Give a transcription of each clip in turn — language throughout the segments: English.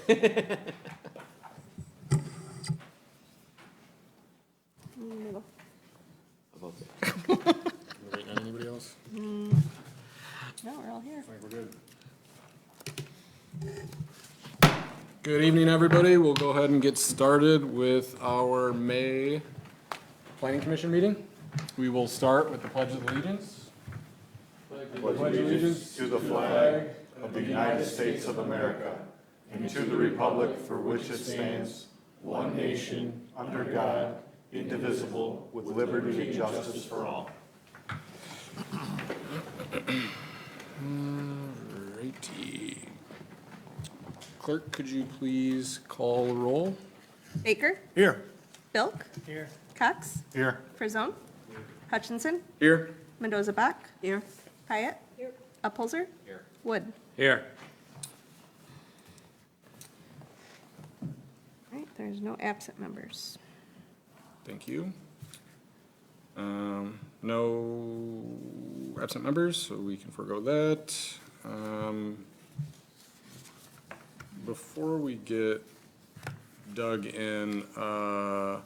Middle. About that. Waiting on anybody else? No, we're all here. I think we're good. Good evening, everybody. We'll go ahead and get started with our May Planning Commission meeting. We will start with the Pledge of Allegiance. Pledge allegiance to the flag of the United States of America and to the republic for which it stands, one nation, under God, indivisible, with liberty and justice for all. Alrighty. Clerk, could you please call the roll? Baker, Here. Bilk, Here. Cox, Here. Frizone, Hutchinson, Here. Mendoza Bach. Here. Hyatt. Here. Upholzer. Here. Wood. Here. All right, there's no absent members. Thank you. No absent members, so we can forego that. Before we get dug in, I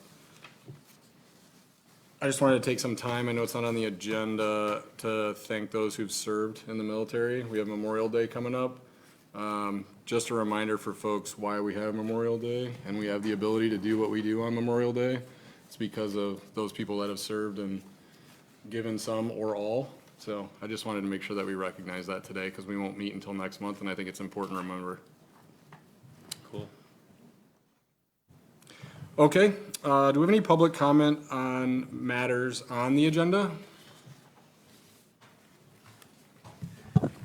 just wanted to take some time, I know it's not on the agenda, to thank those who've served in the military. We have Memorial Day coming up. Just a reminder for folks why we have Memorial Day, and we have the ability to do what we do on Memorial Day. It's because of those people that have served and given some or all. So I just wanted to make sure that we recognize that today, because we won't meet until next month, and I think it's important to remember. Cool. Okay, do we have any public comment on matters on the agenda?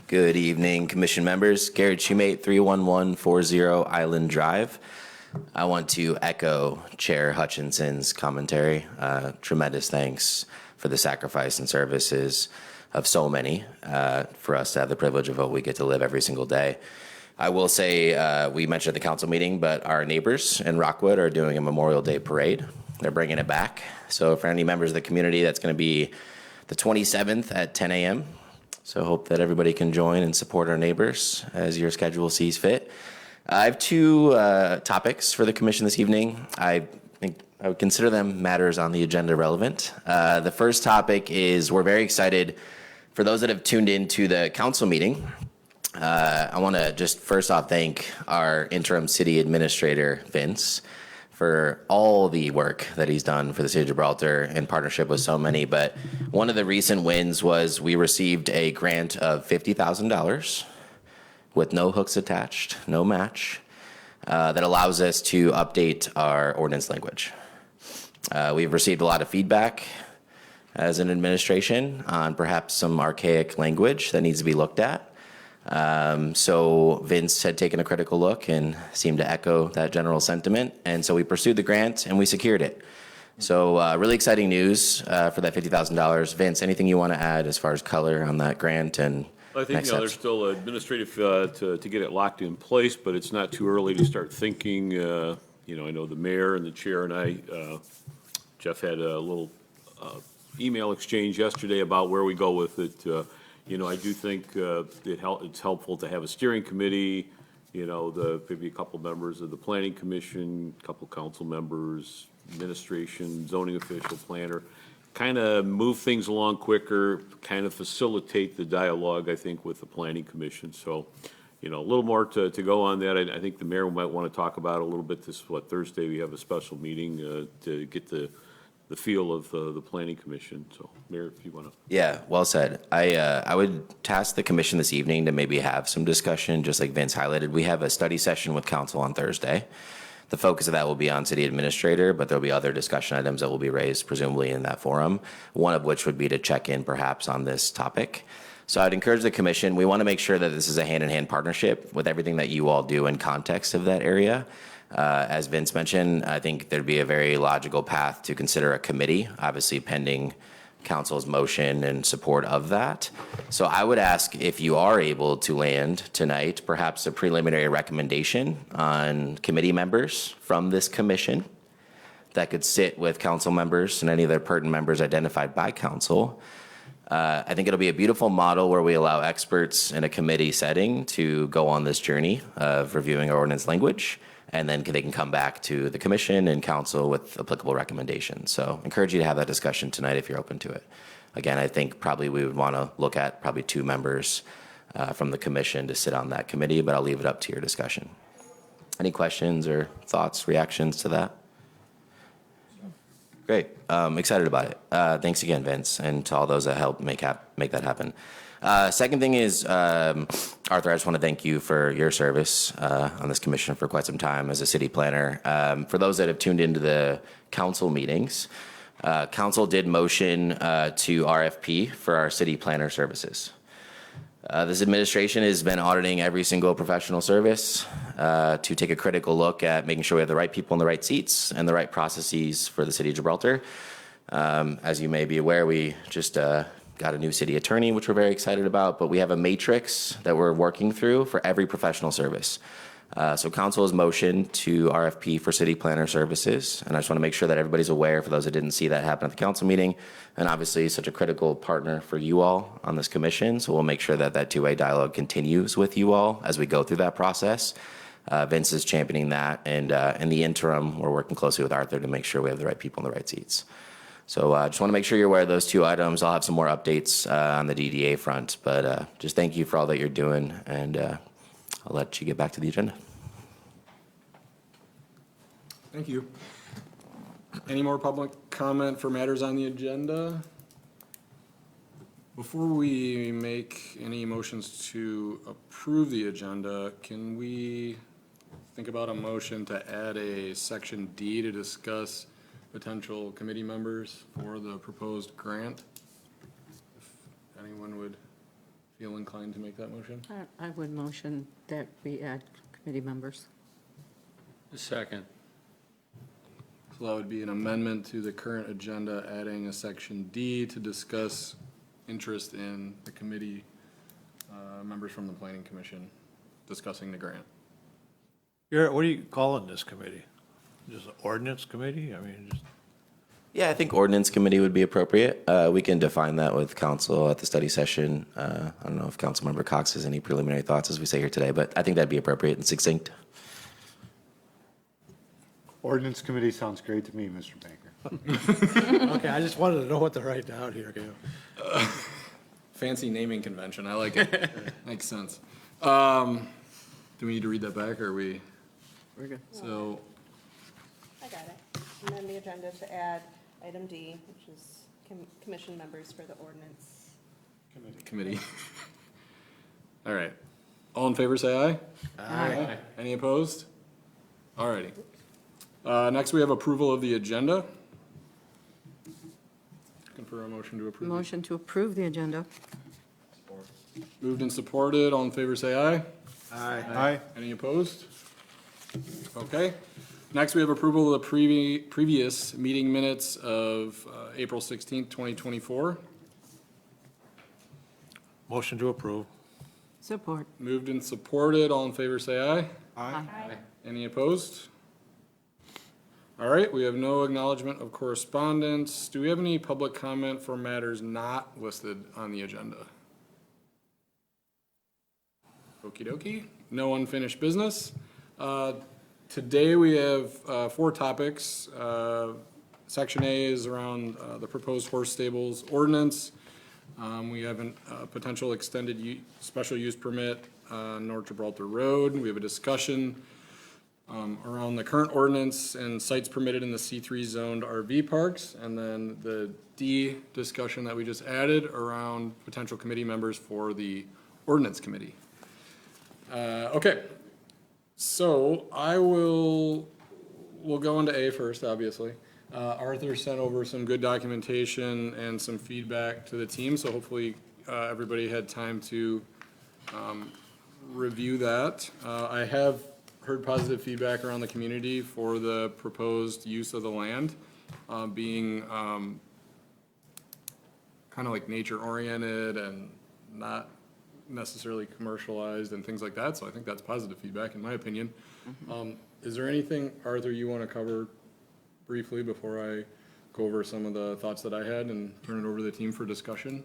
Good evening, Commission members. Garrett Shoemate, 31140 Island Drive. I want to echo Chair Hutchinson's commentary. Tremendous thanks for the sacrifice and services of so many for us to have the privilege of what we get to live every single day. I will say, we mentioned at the council meeting, but our neighbors in Rockwood are doing a Memorial Day parade. They're bringing it back. So for any members of the community, that's going to be the 27th at 10 a.m. So hope that everybody can join and support our neighbors as your schedule sees fit. I have two topics for the commission this evening. I think I would consider them matters on the agenda relevant. The first topic is we're very excited for those that have tuned into the council meeting. I want to just first off thank our interim city administrator, Vince, for all the work that he's done for the city of Gibraltar in partnership with so many. But one of the recent wins was we received a grant of $50,000 with no hooks attached, no match, that allows us to update our ordinance language. We've received a lot of feedback as an administration on perhaps some archaic language that needs to be looked at. So Vince had taken a critical look and seemed to echo that general sentiment. And so we pursued the grant and we secured it. So really exciting news for that $50,000. Vince, anything you want to add as far as color on that grant and I think, there's still administrative to get it locked in place, but it's not too early to start thinking. I know the mayor and the chair and I, Jeff had a little email exchange yesterday about where we go with it. I do think it's helpful to have a steering committee, maybe a couple members of the planning commission, a couple council members, administration, zoning official, planner, kind of move things along quicker, kind of facilitate the dialogue, I think, with the planning commission. So, a little more to go on that. I think the mayor might want to talk about it a little bit Thursday. We have a special meeting to get the feel of the planning commission. So, Mayor, if you want to. Yeah, well said. I would task the commission this evening to maybe have some discussion, just like Vince highlighted. We have a study session with council on Thursday. The focus of that will be on city administrator, but there'll be other discussion items that will be raised presumably in that forum, one of which would be to check in perhaps on this topic. So I'd encourage the commission, we want to make sure that this is a hand-in-hand partnership with everything that you all do in context of that area. As Vince mentioned, I think there'd be a very logical path to consider a committee, obviously pending council's motion and support of that. So I would ask if you are able to land tonight, perhaps a preliminary recommendation on committee members from this commission that could sit with council members and any other pertinent members identified by council I think it'll be a beautiful model where we allow experts in a committee setting to go on this journey of reviewing our ordinance language, and then they can come back to the commission and council with applicable recommendations. So encourage you to have that discussion tonight if you're open to it. Again, I think probably we would want to look at probably 2 members from the commission to sit on that committee, but I'll leave it up to your discussion. Any questions or thoughts, reactions to that? Great. Excited about it. Thanks again, Vince, and to all those that helped make that happen. Second thing is, Arthur, I just want to thank you for your service on this commission for quite some time as a city planner. For those that have tuned into the council meetings, council did motion to RFP for our city planner services. This administration has been auditing every single professional service to take a critical look at making sure we have the right people in the right seats and the right processes for the city of Gibraltar. As you may be aware, we just got a new city attorney, which we're very excited about, but we have a matrix that we're working through for every professional service. So council has motioned to RFP for city planner services, and I just want to make sure that everybody's aware, for those that didn't see that happen at the council meeting, and obviously such a critical partner for you all on this commission, so we'll make sure that that two-way dialogue continues with you all as we go through that process. Vince is championing that, and in the interim, we're working closely with Arthur to make sure we have the right people in the right seats. So just want to make sure you're aware of those 2 items. I'll have some more updates on the DDA front, but just thank you for all that you're doing, and I'll let you get back to the agenda. Thank you. Any more public comment for matters on the agenda? Before we make any motions to approve the agenda, can we think about a motion to add a section D to discuss potential committee members for the proposed grant? If anyone would feel inclined to make that motion? I would motion that we add committee members. Second. So that would be an amendment to the current agenda, adding a section D to discuss interest in the committee, members from the planning commission discussing the grant. What are you calling this committee? Just an ordinance committee? I mean, just. Yeah, I think ordinance committee would be appropriate. We can define that with council at the study session. I don't know if Councilmember Cox has any preliminary thoughts as we say here today, but I think that'd be appropriate and succinct. Ordinance committee sounds great to me, Mr. Banker. Okay, I just wanted to know what to write down here. Okay. Fancy naming convention, I like it. Makes sense. Do we need to read that back, or are we? We're good. So, I got it. Amend the agenda to add item D, which is commission members for the ordinance. committee. All right. All in favor, say aye. Aye. Any opposed? All righty. Next, we have approval of the agenda. Looking for a motion to approve. Motion to approve the agenda. Moved and supported. All in favor, say aye. Aye. Any opposed? Okay. Next, we have approval of the previous meeting minutes of April 16th, 2024. Motion to approve. Support. Moved and supported. All in favor, say aye. Aye. Any opposed? All right, we have no acknowledgement of correspondence. Do we have any public comment for matters not listed on the agenda? Okey dokey. No unfinished business. Today we have 4 topics. Section A is around the proposed horse stables ordinance. We have a potential extended special use permit on North Gibraltar Road. We have a discussion around the current ordinance and sites permitted in the C3 zoned RV parks. And then the D discussion that we just added around potential committee members for the ordinance committee. Okay, so we'll go into A first, obviously. Arthur sent over some good documentation and some feedback to the team, so hopefully everybody had time to review that. I have heard positive feedback around the community for the proposed use of the land, being kind of like nature-oriented and not necessarily commercialized and things like that, so I think that's positive feedback in my opinion. Is there anything, Arthur, you want to cover briefly before I go over some of the thoughts that I had and turn it over to the team for discussion?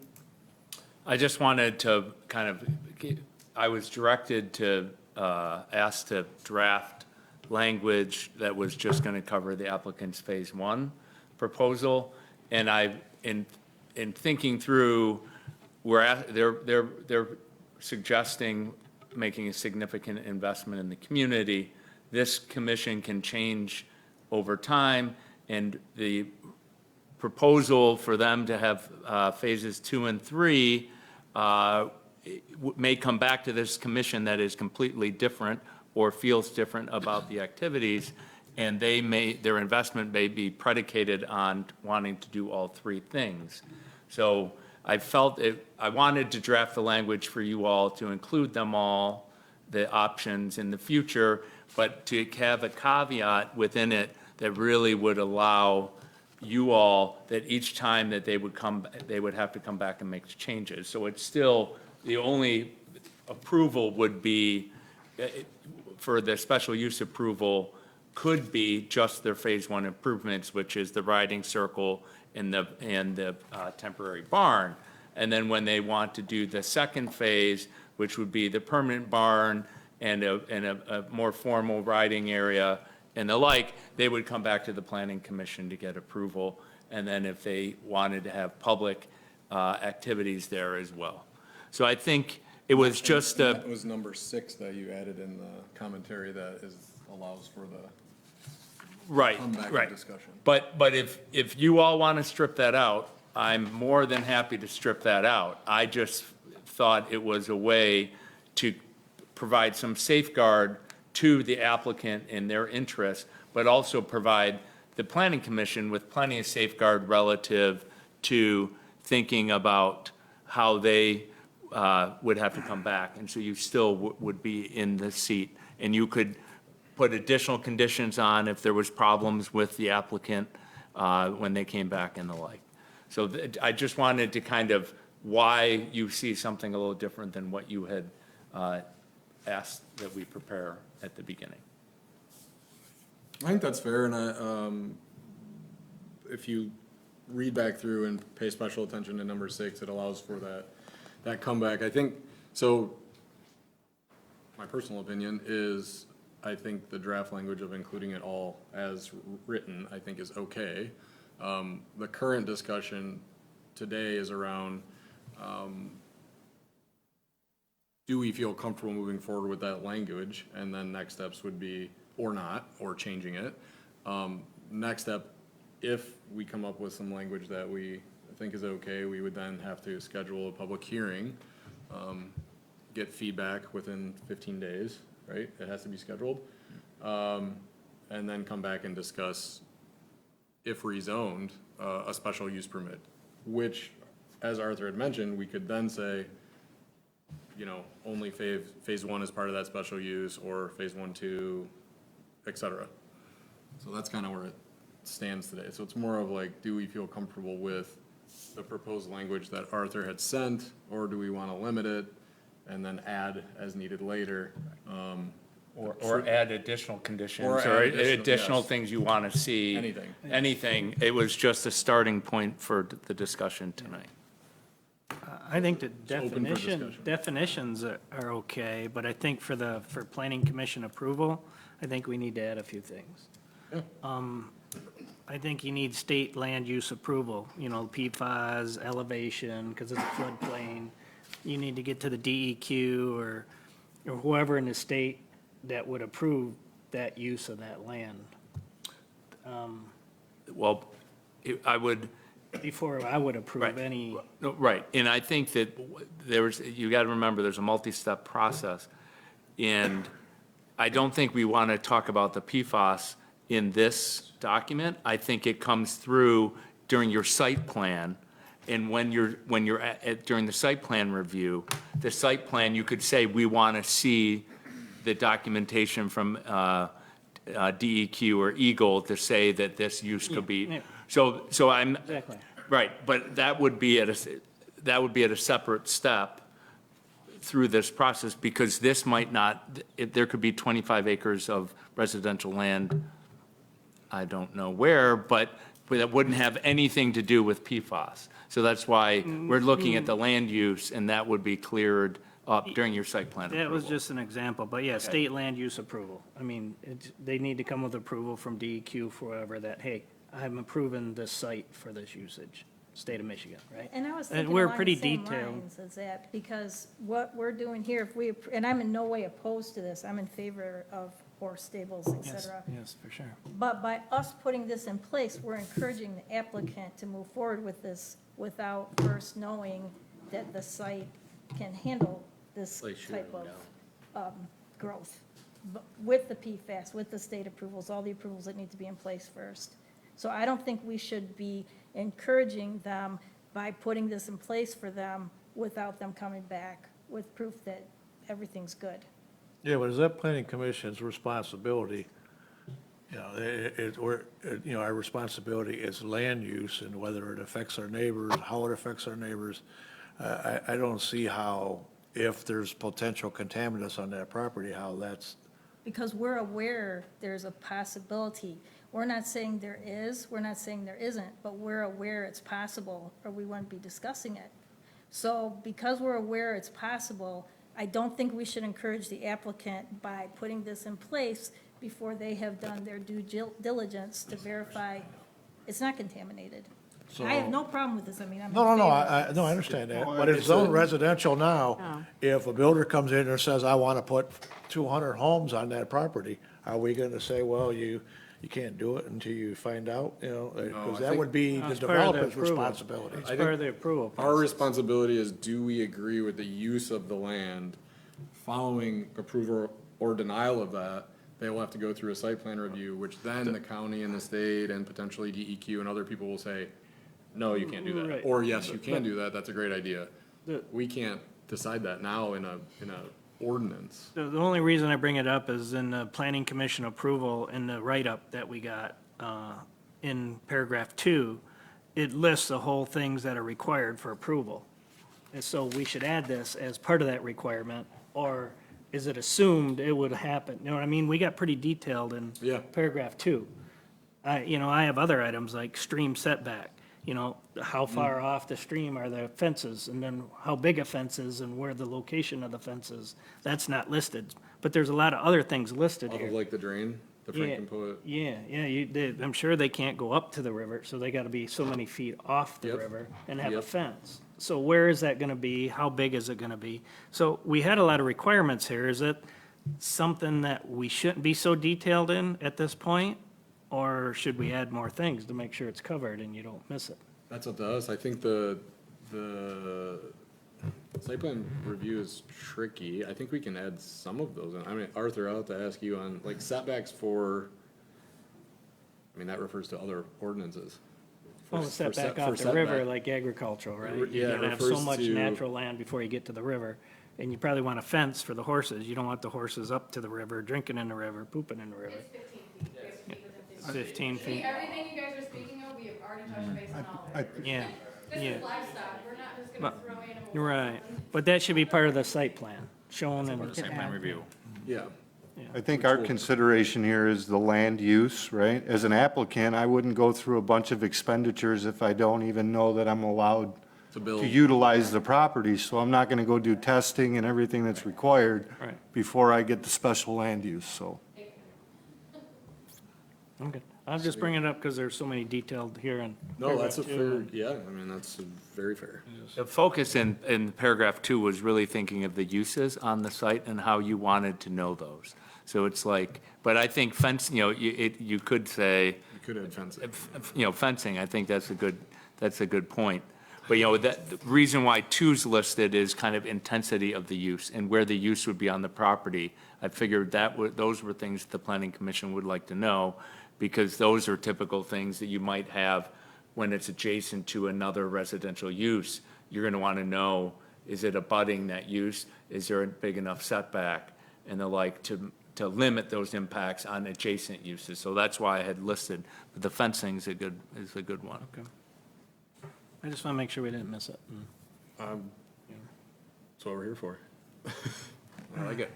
I just wanted to I was directed to, ask to draft language that was just going to cover the applicant's phase one proposal. And in thinking through, they're suggesting making a significant investment in the community. This commission can change over time, and the proposal for them to have phases 2 and 3 may come back to this commission that is completely different or feels different about the activities, and their investment may be predicated on wanting to do all 3 things. So I wanted to draft the language for you all to include them all, the options in the future, but to have a caveat within it that really would allow you all that each time that they would have to come back and make changes. So it's still, the only approval would be, for the special use approval, could be just their phase 1 improvements, which is the riding circle and the temporary barn. And then when they want to do the second phase, which would be the permanent barn and a more formal riding area and the like, they would come back to the planning commission to get approval. And then if they wanted to have public activities there as well. So I think it was just a. That was number 6 that you added in the commentary that allows for the Right, comeback right. discussion. But if you all want to strip that out, I'm more than happy to strip that out. I just thought it was a way to provide some safeguard to the applicant in their interest, but also provide the planning commission with plenty of safeguard relative to thinking about how they would have to come back. And so you still would be in the seat, and you could put additional conditions on if there was problems with the applicant when they came back and the like. So I just wanted to kind of why you see something a little different than what you had asked that we prepare at the beginning. I think that's fair, and if you read back through and pay special attention to number 6, it allows for that comeback. I think, so my personal opinion is, I think the draft language of including it all as written, I think is okay. The current discussion today is around, do we feel comfortable moving forward with that language? And then next steps would be, or not, or changing it. Next step, if we come up with some language that we think is okay, we would then have to schedule a public hearing, get feedback within 15 days, right? It has to be scheduled. And then come back and discuss, if rezoned, a special use permit, which, as Arthur had mentioned, we could then say, only phase 1 is part of that special use, or phase 1, 2, et cetera. So that's kind of where it stands today. So it's more of like, do we feel comfortable with the proposed language that Arthur had sent, or do we want to limit it and then add as needed later? Or add additional conditions, Or or add additional yes. things you want to see. Anything. It was just a starting point for the discussion tonight. I think the open for discussion. definitions are okay, but I think for planning commission approval, I think we need to add a few things. Yeah. I think you need state land use approval, PFAS, elevation, because it's a floodplain. You need to get to the DEQ or whoever in the state that would approve that use of that land. Well, I would. Before I would approve Right. any. No, right, and I think that you got to remember, there's a multi-step process. And I don't think we want to talk about the PFAS in this document. I think it comes through during your site plan. And when you're during the site plan review, the site plan, you could say, we want to see the documentation from DEQ or Eagle to say that this use could be. Yeah. So I'm. Exactly. Right, but that would be at a separate step through this process, because this might not, there could be 25 acres of residential land, I don't know where, but but that wouldn't have anything to do with PFAS. So that's why we're looking at the land use, and that would be cleared up during your site plan approval. That was just an example, but yeah, state land use approval. I mean, they need to come with approval from DEQ forever that, hey, I'm approving this site for this usage, state of Michigan, right? And I was And thinking we're along pretty the same detailed. lines as that, because what we're doing here, if we, and I'm in no way opposed to this, I'm in favor of horse stables, et Yes, cetera. yes, for sure. But by us putting this in place, we're encouraging the applicant to move forward with this without first knowing that the site can handle this type of growth. With the PFAS, with the state approvals, all the approvals that need to be in place first. So I don't think we should be encouraging them by putting this in place for them without them coming back with proof that everything's good. Yeah, but is that planning commission's responsibility? Our responsibility is land use and whether it affects our neighbors, how it affects our neighbors. I don't see how, if there's potential contaminants on that property, how that's, Because we're aware there's a possibility. We're not saying there is, we're not saying there isn't, but we're aware it's possible, or we wouldn't be discussing it. So because we're aware it's possible, I don't think we should encourage the applicant by putting this in place before they have done their due diligence to verify it's not contaminated. I have no problem with this, I mean, I'm in no, favor of I this. understand that. But it's zoned residential now. If a builder comes in and says, I want to put 200 homes on that property, are we going to say, well, you can't do it until you find out, because that would be the It's part of the developer's approval. responsibility. It's part of the approval Our process. responsibility is, do we agree with the use of the land? Following approval or denial of that, they will have to go through a site plan review, which then the county and the state and potentially DEQ and other people will say, no, you can't do that. Right. Or yes, you can do that, that's a great idea. The- We can't decide that now in a ordinance. The only reason I bring it up is in the planning commission approval, in the write-up that we got, in paragraph 2, it lists the whole things that are required for approval. And so we should add this as part of that requirement, or is it assumed it would happen? You know what I mean? We got pretty detailed in Yeah. paragraph 2. I have other items like stream setback, how far off the stream are the fences, and then how big a fence is and where the location of the fence is. That's not listed, but there's a lot of other things listed Off of here. like the drain, the Franken put. Yeah, I'm sure they can't go up to the river, so they gotta be so many feet off the Yep. river and have a Yep. fence. So where is that gonna be? How big is it gonna be? So we had a lot of requirements here. Is it something that we shouldn't be so detailed in at this point? Or should we add more things to make sure it's covered and you don't miss it? That's up to us. I think the site plan review is tricky. I think we can add some of those. I mean, Arthur, I'll have to ask you on, like, setbacks for, that refers to other ordinances. Well, For set back for off the river, setback. like agricultural, right? Yeah, You it gotta have so refers much to- natural land before you get to the river. And you probably want a fence for the horses. You don't want the horses up to the river, drinking in the river, pooping in the river. It's 15 feet. You guys keep within 15 feet. Everything you guys are speaking of, we have already touched base on all of it. Yeah, This yeah. is livestock, we're not just gonna throw animals. You're right. But that should be part of the site plan, shown and. review. Yeah. I think our consideration here is the land use, right? As an applicant, I wouldn't go through a bunch of expenditures if I don't even know that I'm allowed To build. to utilize the property, so I'm not gonna go do testing and everything that's required Right. before I get the special land use, so. I'm good. I'll just bring it up because there's so many detailed here and. No, that's a fair, that's very fair. The focus in paragraph 2 was really thinking of the uses on the site and how you wanted to know those. So it's like, but I think fence, you could say, You could add fencing. fencing, I think that's a good point. But, the reason why 2's listed is kind of intensity of the use and where the use would be on the property. I figured those were things the planning commission would like to know, because those are typical things that you might have when it's adjacent to another residential use. You're gonna wanna know, is it abutting that use? Is there a big enough setback? And the like to limit those impacts on adjacent uses. So that's why I had listed, but the fencing is a good one. Okay. I just want to make sure we didn't miss it. That's what we're here for. I like it.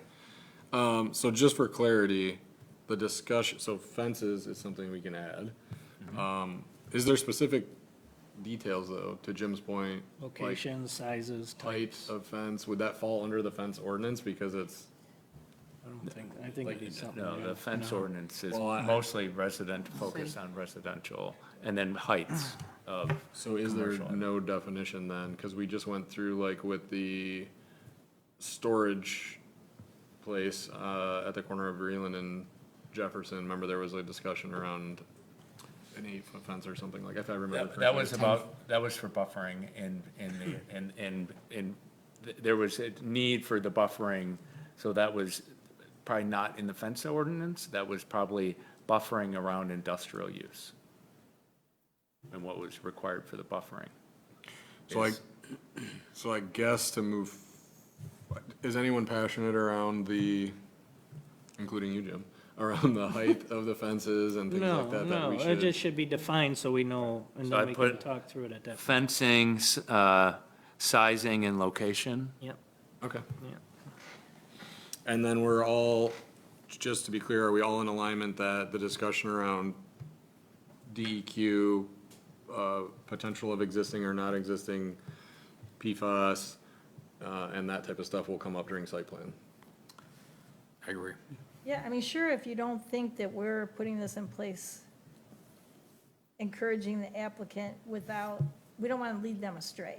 So just for clarity, the discussion, so fences is something we can add. Is there specific details, though, to Jim's point? like Locations, sizes, Height types. of fence, would that fall under the fence ordinance because it's, I think it'd be something. No, the fence ordinance is Well, mostly resident, focused on residential, and then heights of so is there commercial. no definition then? Because we just went through like with the storage place, at the corner of Breland and Jefferson, remember there was a discussion around an 8-foot fence or something like, if I remember correctly. That was that was for buffering and there was a need for the buffering, so that was probably not in the fence ordinance, that was probably buffering around industrial use. And what was required for the buffering. So I guess to move, is anyone passionate around the, including you, Jim, around the height of the fences and things like that, that we No, it should? just should be defined so we know, and So then I we can put talk through it at that. Fencing, sizing and location. Yep, Okay. yeah. And then we're all, just to be clear, are we all in alignment that the discussion around DEQ, potential of existing or not existing PFAS, and that type of stuff will come up during site plan? I agree. Yeah, I mean, sure, if you don't think that we're putting this in place, encouraging the applicant without, we don't want to lead them astray.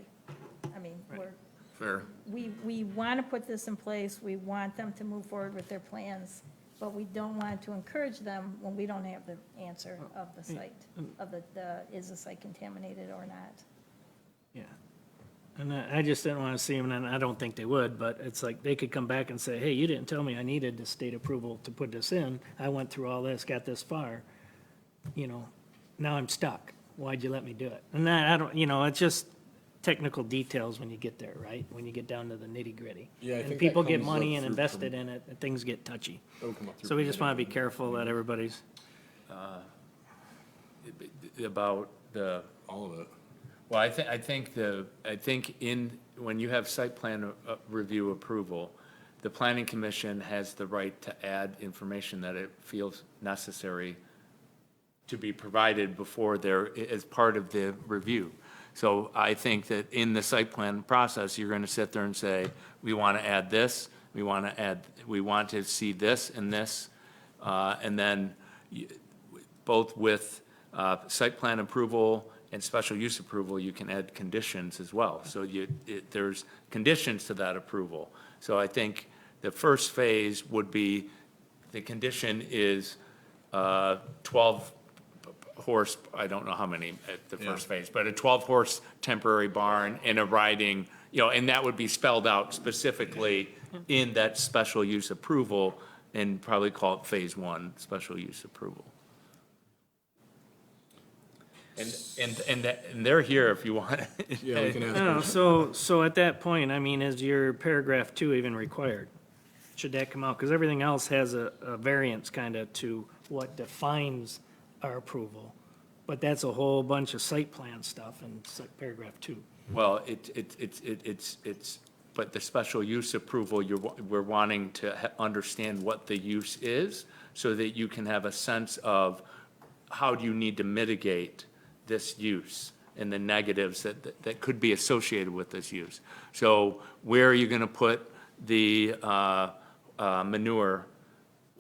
I mean, Fair. we want to put this in place, we want them to move forward with their plans, but we don't want to encourage them when we don't have the answer of the site, of the, is the site contaminated or not? Yeah. And I just didn't want to see them, and I don't think they would, but it's like, they could come back and say, hey, you didn't tell me I needed the state approval to put this in. I went through all this, got this far, now I'm stuck. Why'd you let me do it? And I don't, it's just technical details when you get there, right? When you get down to the nitty gritty. Yeah, I think And that people get comes money up and through invested in it, and things get touchy. That'll come up through So we just want to be permitting. careful that everybody's, About the, All of it. well, I think when you have site plan review approval, the planning commission has the right to add information that it feels necessary to be provided before as part of the review. So I think that in the site plan process, you're going to sit there and say, we want to add this, we want to see this and this, and then both with site plan approval and special use approval, you can add conditions as well. So there's conditions to that approval. So I think the first phase would be, the condition is 12 horse, I don't know how many at the first phase, but a 12-horse temporary barn and a riding, and that would be spelled out specifically in that special use approval, and probably call it phase 1, special use approval. And they're here if you want. Yeah, we can ask no, questions. so at that point, I mean, is your paragraph 2 even required? Should that come out? Because everything else has a variance kind of to what defines our approval. But that's a whole bunch of site plan stuff in paragraph 2. Well, but the special use approval, we're wanting to understand what the use is, so that you can have a sense of how do you need to mitigate this use and the negatives that could be associated with this use. So where are you going to put the manure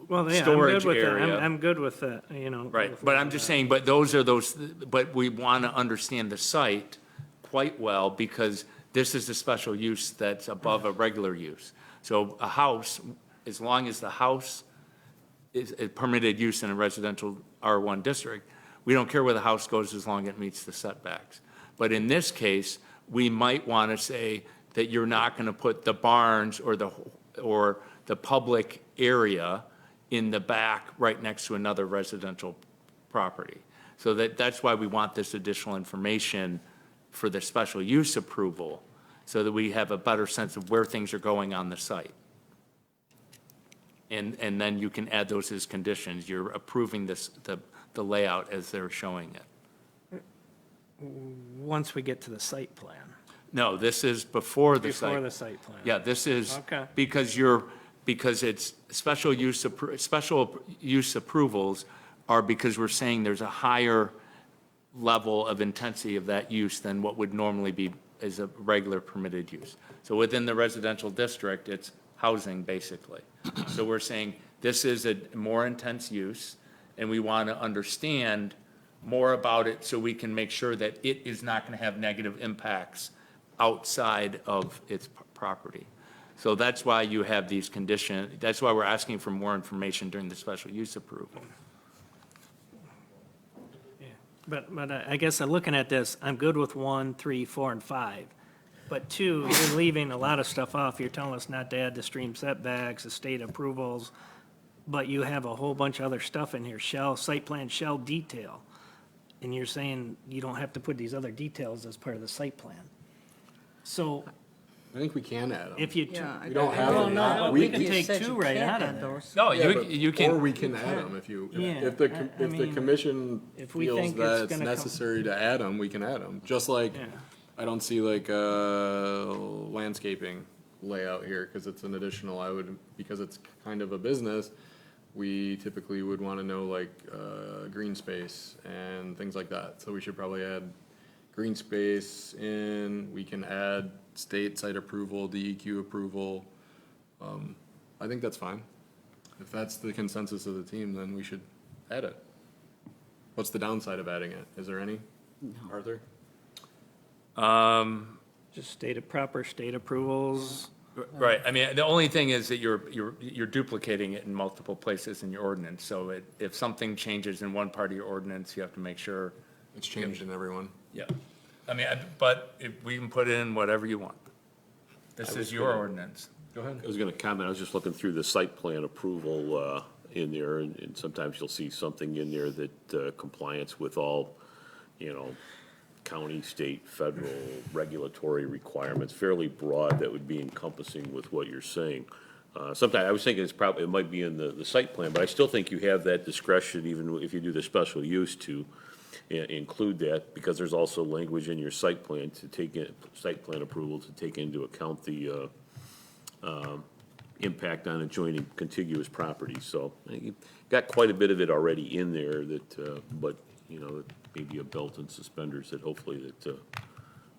Well, yeah, storage I'm good with that. area? I'm good with that, Right, with but I'm just saying, but we want to understand the site quite well, because this is a special use that's above a regular use. So a house, as long as the house is a permitted use in a residential R1 district, we don't care where the house goes as long as it meets the setbacks. But in this case, we might want to say that you're not going to put the barns or the public area in the back right next to another residential property. So that's why we want this additional information for the special use approval, so that we have a better sense of where things are going on the site. And then you can add those as conditions. You're approving the layout as they're showing it. once we get to the site plan. No, this is before the site. Before the site plan. Yeah, this is. Okay. Because it's special use approvals are because we're saying there's a higher level of intensity of that use than what would normally be as a regular permitted use. So within the residential district, it's housing, basically. So we're saying this is a more intense use, and we want to understand more about it so we can make sure that it is not going to have negative impacts outside of its property. So that's why you have these conditions, that's why we're asking for more information during the special use approval. But I guess looking at this, I'm good with 1, 3, 4, and 5. But 2, you're leaving a lot of stuff off. You're telling us not to add the stream setbacks, the state approvals, but you have a whole bunch of other stuff in here, site plan, shell detail. And you're saying you don't have to put these other details as part of the site plan. So I think we can add them. if you, We don't have well, to no, add- but we- we can take 2 right out of there. No, Yeah, but- you Or can, we can add them if you, Yeah, if the mean, commission if we feels think it's that it's gonna come- necessary to add them, we can add them. Just like, Yeah. I don't see like, landscaping layout here, cause it's an additional, because it's kind of a business, we typically would wanna know like, green space and things like that. So we should probably add green space in, we can add state site approval, DEQ approval. I think that's fine. If that's the consensus of the team, then we should add it. What's the downside of adding it? Is there any? Arthur? just proper state approvals. right, I mean, the only thing is that you're duplicating it in multiple places in your ordinance. So if something changes in one part of your ordinance, you have to make sure, It's changed in everyone. yeah. I mean, but we can put in whatever you want. This is your ordinance. Go ahead. I was gonna comment, I was just looking through the site plan approval, in there, and sometimes you'll see something in there that, compliance with all, county, state, federal regulatory requirements, fairly broad, that would be encompassing with what you're saying. Sometimes, I was thinking it might be in the site plan, but I still think you have that discretion, even if you do the special use, to include that, because there's also language in your site plan site plan approval to take into account the, impact on adjoining contiguous properties. So you've got quite a bit of it already in there that, but, maybe a belt and suspenders that hopefully that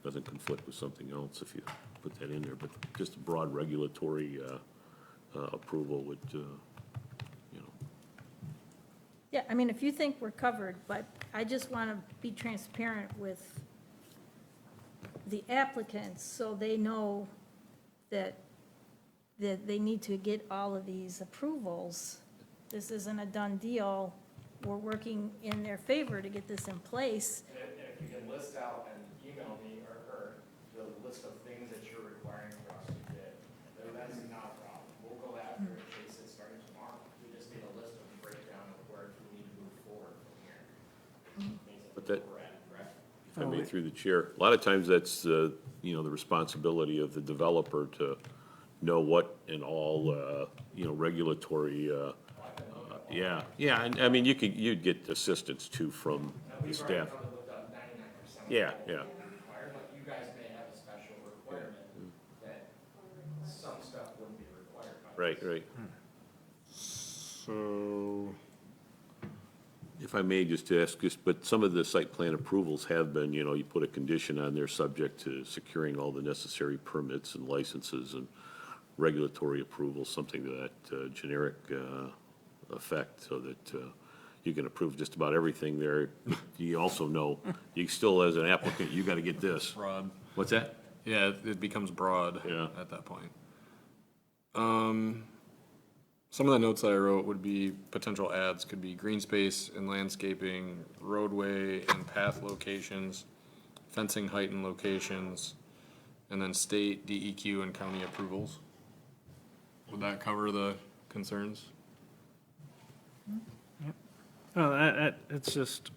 doesn't conflict with something else if you put that in there. But just a broad regulatory approval would, Yeah, I mean, if you think we're covered, but I just want to be transparent with the applicants so they know that they need to get all of these approvals. This isn't a done deal. We're working in their favor to get this in place. And if you can list out and email me or her the list of things that you're requiring for us to get, then that's not a problem. We'll go after it, chase it starting tomorrow. We just need a list of the breakdown of where we need to move forward from here. But that- Where we're at, correct? if I may through the chair, a lot of times that's, the responsibility of the developer to know what and all, regulatory, yeah, and I mean, you'd get assistance too from the staff. Probably looked up 99% of Yeah, what yeah. we require, but you guys may have a special requirement that some stuff wouldn't be required by. Right. So, If I may just ask, but some of the site plan approvals have been, you put a condition on there subject to securing all the necessary permits and licenses and regulatory approvals, something to that generic effect, so that you can approve just about everything there. You also know, you still, as an applicant, you gotta get this. broad. What's that? Yeah, it becomes broad Yeah. at that point. Some of the notes that I wrote would be potential adds, could be green space and landscaping, roadway and path locations, fencing height and locations, and then state, DEQ, and county approvals. Would that cover the concerns? Well, it's just,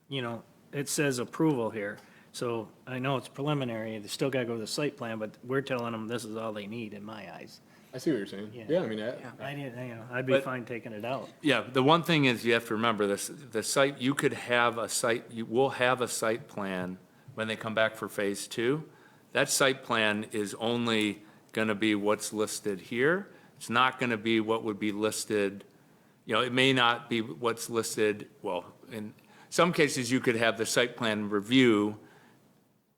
it says approval here. So I know it's preliminary, they still gotta go to the site plan, but we're telling them this is all they need in my eyes. I see what you're saying. Yeah. Yeah, I mean, I didn't, I'd be But- fine taking it out. Yeah, the one thing is you have to remember this, the site, you could have a site, you will have a site plan when they come back for phase 2. That site plan is only gonna be what's listed here. It's not gonna be what would be listed, it may not be what's listed, some cases you could have the site plan review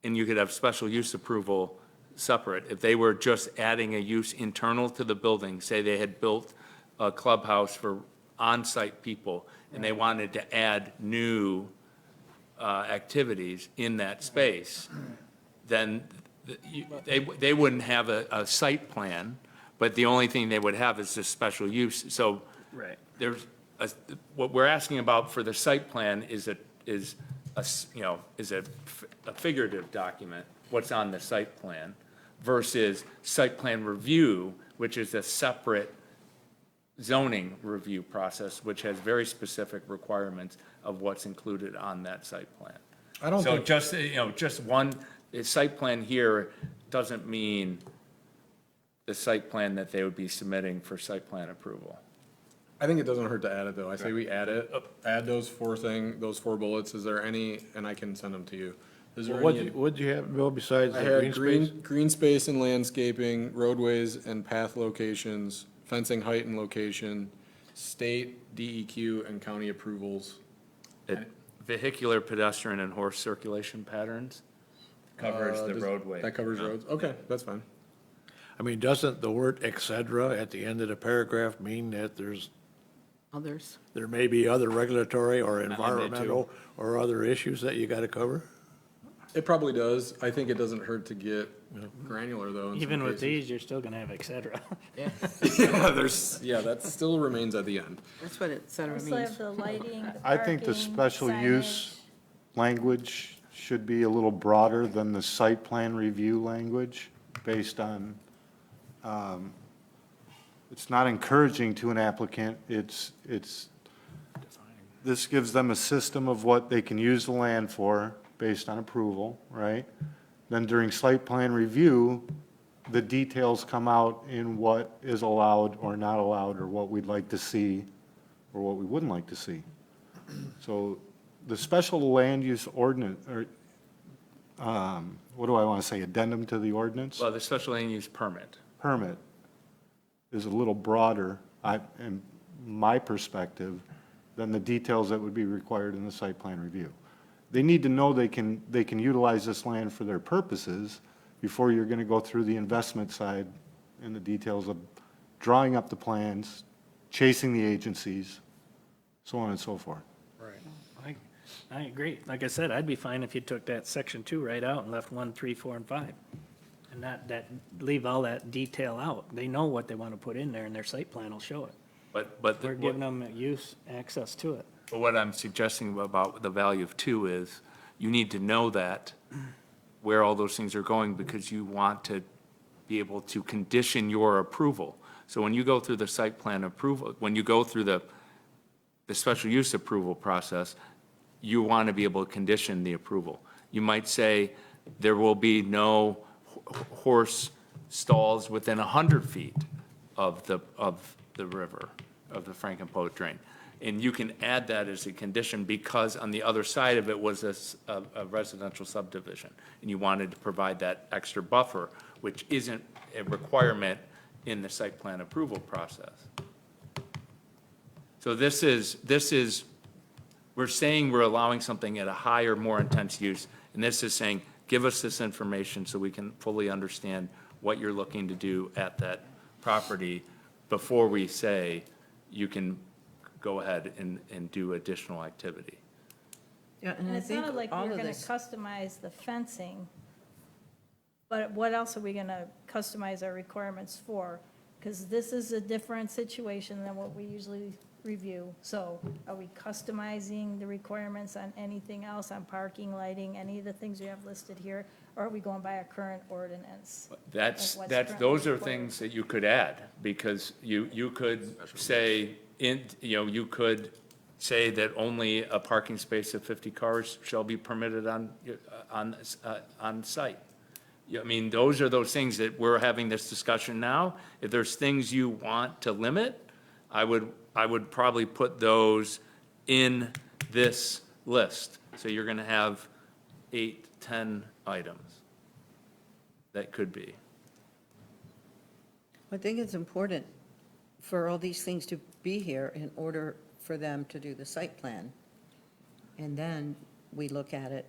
and you could have special use approval separate. If they were just adding a use internal to the building, say they had built a clubhouse for on-site people and they wanted to add new activities in that space, then they wouldn't have a site plan, but the only thing they would have is this special use. So Right. what we're asking about for the site plan is a figurative document, what's on the site plan, versus site plan review, which is a separate zoning review process, which has very specific requirements of what's included on that site plan. I don't So think, just one, a site plan here doesn't mean the site plan that they would be submitting for site plan approval. I think it doesn't hurt to add it, though. I say we add it, add those four bullets. Is there any, and I can send them to you. Is there any? What'd you have, Bill, besides I the had green space? green space and landscaping, roadways and path locations, fencing height and location, state, DEQ, and county approvals. Vehicular, pedestrian, and horse circulation patterns covers the roadway. That covers roads? Okay, that's fine. I mean, doesn't the word et cetera at the end of the paragraph mean that Others? there may be other regulatory or limited to. environmental or other issues that you gotta cover? It probably does. I think it doesn't hurt to get granular, though, in some Even with cases. these, you're still gonna have et cetera. Yeah, Yeah, that still remains at the end. that's what et cetera Also have means. the lighting, the I think the parking, special use language should be a little broader than the site plan review language based on, it's not encouraging to an applicant, this gives them a system of what they can use the land for based on approval, right? Then during site plan review, the details come out in what is allowed or not allowed, or what we'd like to see, or what we wouldn't like to see. So the special land use ordinance, or, what do I want to say, addendum to the ordinance? Well, the special land use permit. Permit is a little broader, in my perspective, than the details that would be required in the site plan review. They need to know they can utilize this land for their purposes before you're going to go through the investment side and the details of drawing up the plans, chasing the agencies, so on and so forth. I agree. Like I said, I'd be fine if you took that section 2 right out and left 1, 3, 4, and 5. And leave all that detail out. They know what they want to put in there and their site plan will show it. But We're giving them use, access to it. what I'm suggesting about the value of 2 is you need to know that where all those things are going because you want to be able to condition your approval. So when you go through the site plan approval, when you go through the special use approval process, you want to be able to condition the approval. You might say there will be no horse stalls within 100 feet of the river, of the Frankenpoet drain. And you can add that as a condition because on the other side of it was a residential subdivision. And you wanted to provide that extra buffer, which isn't a requirement in the site plan approval process. So this is, we're saying we're allowing something at a higher, more intense use. And this is saying, give us this information so we can fully understand what you're looking to do at that property before we say you can go ahead and do additional activity. Yeah, And I it think sounded like all you're of gonna this, customize the fencing, but what else are we gonna customize our requirements for? Because this is a different situation than what we usually review. So are we customizing the requirements on anything else, on parking, lighting, any of the things we have listed here? Or are we going by our current ordinance? That's, Like what's those currently are required. things that you could add, because you could say, you could say that only a parking space of 50 cars shall be permitted on site. I mean, those are those things that we're having this discussion now. If there's things you want to limit, I would probably put those in this list. So you're gonna have 8, 10 items that could be. I think it's important for all these things to be here in order for them to do the site plan. And then we look at it,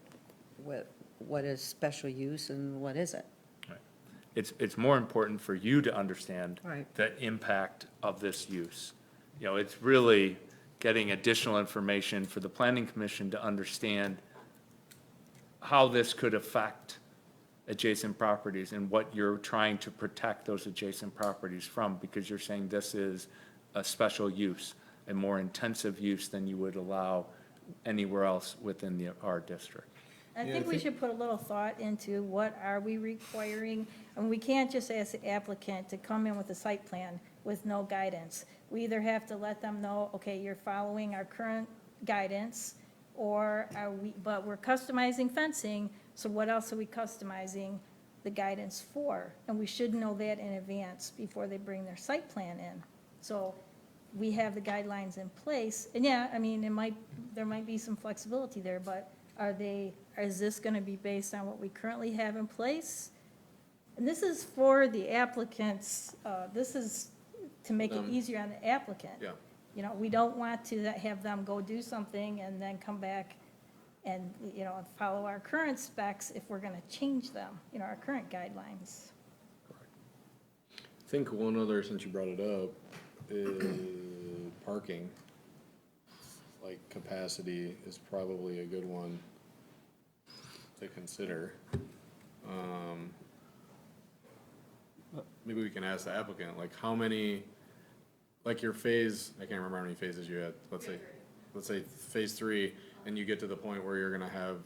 what is special use and what isn't. It's more important for you to understand Right. the impact of this use. You know, it's really getting additional information for the planning commission to understand how this could affect adjacent properties and what you're trying to protect those adjacent properties from, because you're saying this is a special use, a more intensive use than you would allow anywhere else within our district. I think we should put a little thought into what are we requiring, and we can't just ask the applicant to come in with a site plan with no guidance. We either have to let them know, okay, you're following our current guidance, or but we're customizing fencing, so what else are we customizing the guidance for? And we should know that in advance before they bring their site plan in. So we have the guidelines in place, and yeah, I mean, there might be some flexibility there, but is this gonna be based on what we currently have in place? And this is for the applicants, this is to make it easier on the applicant. Yeah. You know, we don't want to have them go do something and then come back and, you know, follow our current specs if we're gonna change them, you know, our current guidelines. I think one other, since you brought it up, is parking. Like capacity is probably a good one to consider. Maybe we can ask the applicant, like how many, like your phase, I can't remember how many phases you had, let's say phase 3, and you get to the point where you're gonna have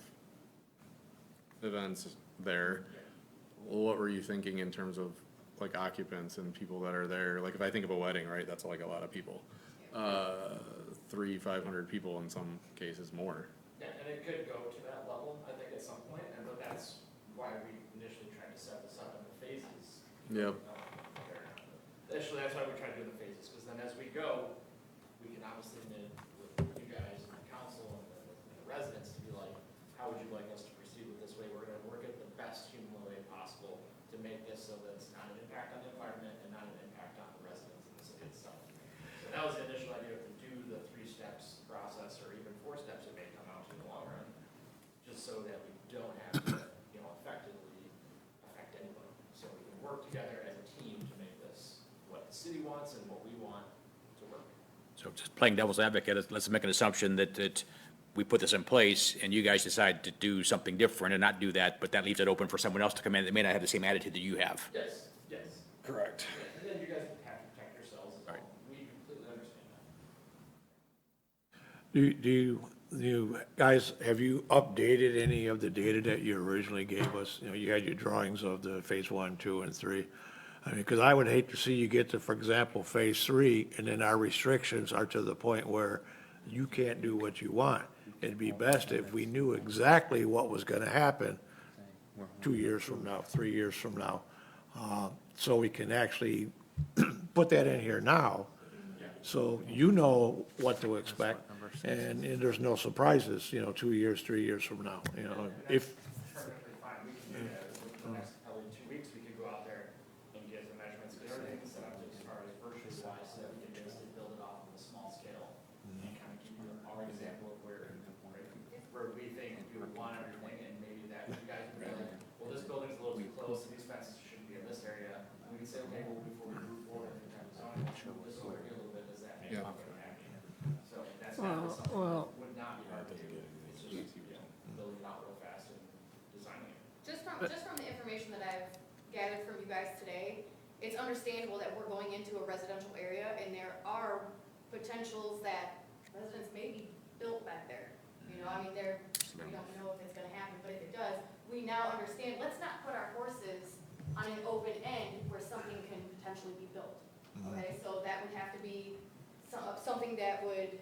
events there. What were you thinking in terms of like occupants and people that are there? Like if I think of a wedding, right, that's like a lot of people. 300-500 people in some cases more. Yeah, and it could go to that level, I think, at some point, but that's why we initially tried to set this up in the phases. Yep. Initially, that's why we tried to do the phases, because then as we go, we can obviously admit with you guys and the council and the residents to be like, how would you like us to proceed with this way? We're gonna work it the best human way possible to make this so that it's not an impact on the environment and not an impact on the residents in the city itself. So that was the initial idea, to do the 3 steps process, or even 4 steps it may come out to in the long run, just so that we don't have to, you know, effectively affect anybody. So we can work together as a team to make this what the city wants and what we want to work. So just playing devil's advocate, let's make an assumption that we put this in place and you guys decide to do something different and not do that, but that leaves it open for someone else to come in that may not have the same attitude that you have. Yes, yes. Correct. And then you guys have to protect yourselves as well. We completely understand that. Do you guys, have you updated any of the data that you originally gave us? You know, you had your drawings of the phase 1, 2, and 3. I mean, because I would hate to see you get to, for example, phase 3, and then our restrictions are to the point where you can't do what you want. It'd be best if we knew exactly what was gonna happen 2 years from now, 3 years from now. So we can actually put that in here now, so you know what to expect, and there's no surprises, you know, 2 years, 3 years from now, you know, if. Perfectly fine, we can do that. Within the next probably 2 weeks, we could go out there and get the measurements, because everything's set up as far as virtually wise, so that we can basically build it off on a small scale and kind of give you our example of where we think we would want everything, and maybe that you guys would be like, well, this building's a little too close, so these fences shouldn't be in this area. And we can say, okay, well, before we move forward in terms of zoning, let's move this over here a little bit, does that make it happy? So that's not something that would not be hard to do. It's just, you know, building it out real fast and designing it. Just from the information that I've gathered from you guys today, it's understandable that we're going into a residential area and there are potentials that residents may be built back there. You know, I mean, we don't know if it's gonna happen, but if it does, we now understand, let's not put our horses on an open end where something can potentially be built. Okay, so that would have to be something that would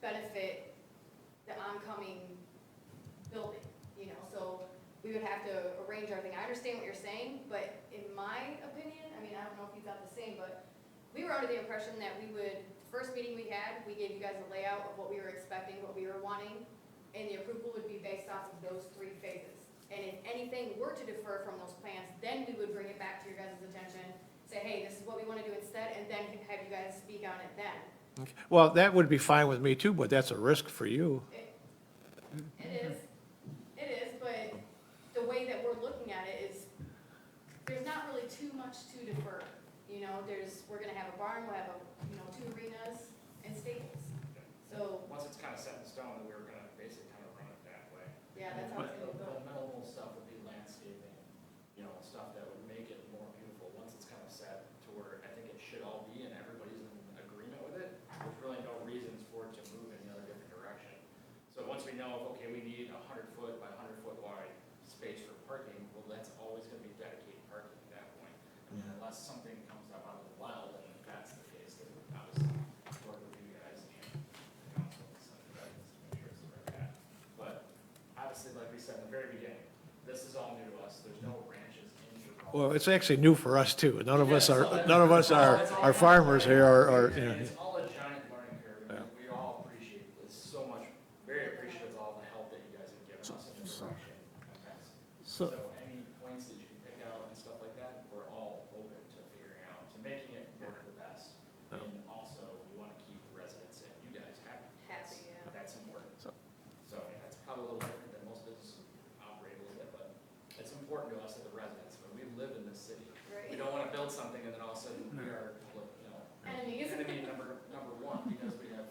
benefit the oncoming building, you know, so we would have to arrange everything. I understand what you're saying, but in my opinion, I mean, I don't know if you thought the same, but we were under the impression that first meeting we had, we gave you guys a layout of what we were expecting, what we were wanting, and the approval would be based off of those 3 phases. And if anything were to defer from those plans, then we would bring it back to your guys' attention, say, hey, this is what we want to do instead, and then have you guys speak on it then. Well, that would be fine with me too, but that's a risk for you. It is, but the way that we're looking at it is, there's not really too much to defer. You know, we're gonna have a barn, we'll have 2 arenas and stables. So, Once it's kind of set in stone, we were gonna basically kind of run it that way. yeah, that's how it's gonna be The built. minimal stuff would be landscaping, stuff that would make it more beautiful, once it's kind of set to where I think it should all be and everybody's in agreement with it. There's really no reasons for it to move in the other different direction. So once we know, okay, we need 100-foot by 100-foot wide space for parking, well, that's always gonna be dedicated parking at that point. I mean, unless something comes up out of the wild, then if that's the case, then obviously work with you guys and the council and stuff like that, to make sure it's the right path. But obviously, like we said in the very beginning, this is all new to us, there's no ranches in your. Well, it's actually new for us too. None of us are farmers here or, you know. It's all a giant learning curve, and we all appreciate this so much, very appreciative of all the help that you guys have given us in this direction. So any points that you can pick out and stuff like that, we're all open to figuring out, to making it work the best. And also, we want to keep the residents and you guys happy. Happy, yeah. That's important. So I mean, that's probably a little different than most businesses operate a little bit, but it's important to us as the residents, when we live in this city. Right. We don't want to build something and then all of a sudden we are, Enemies. enemy number one, because we have,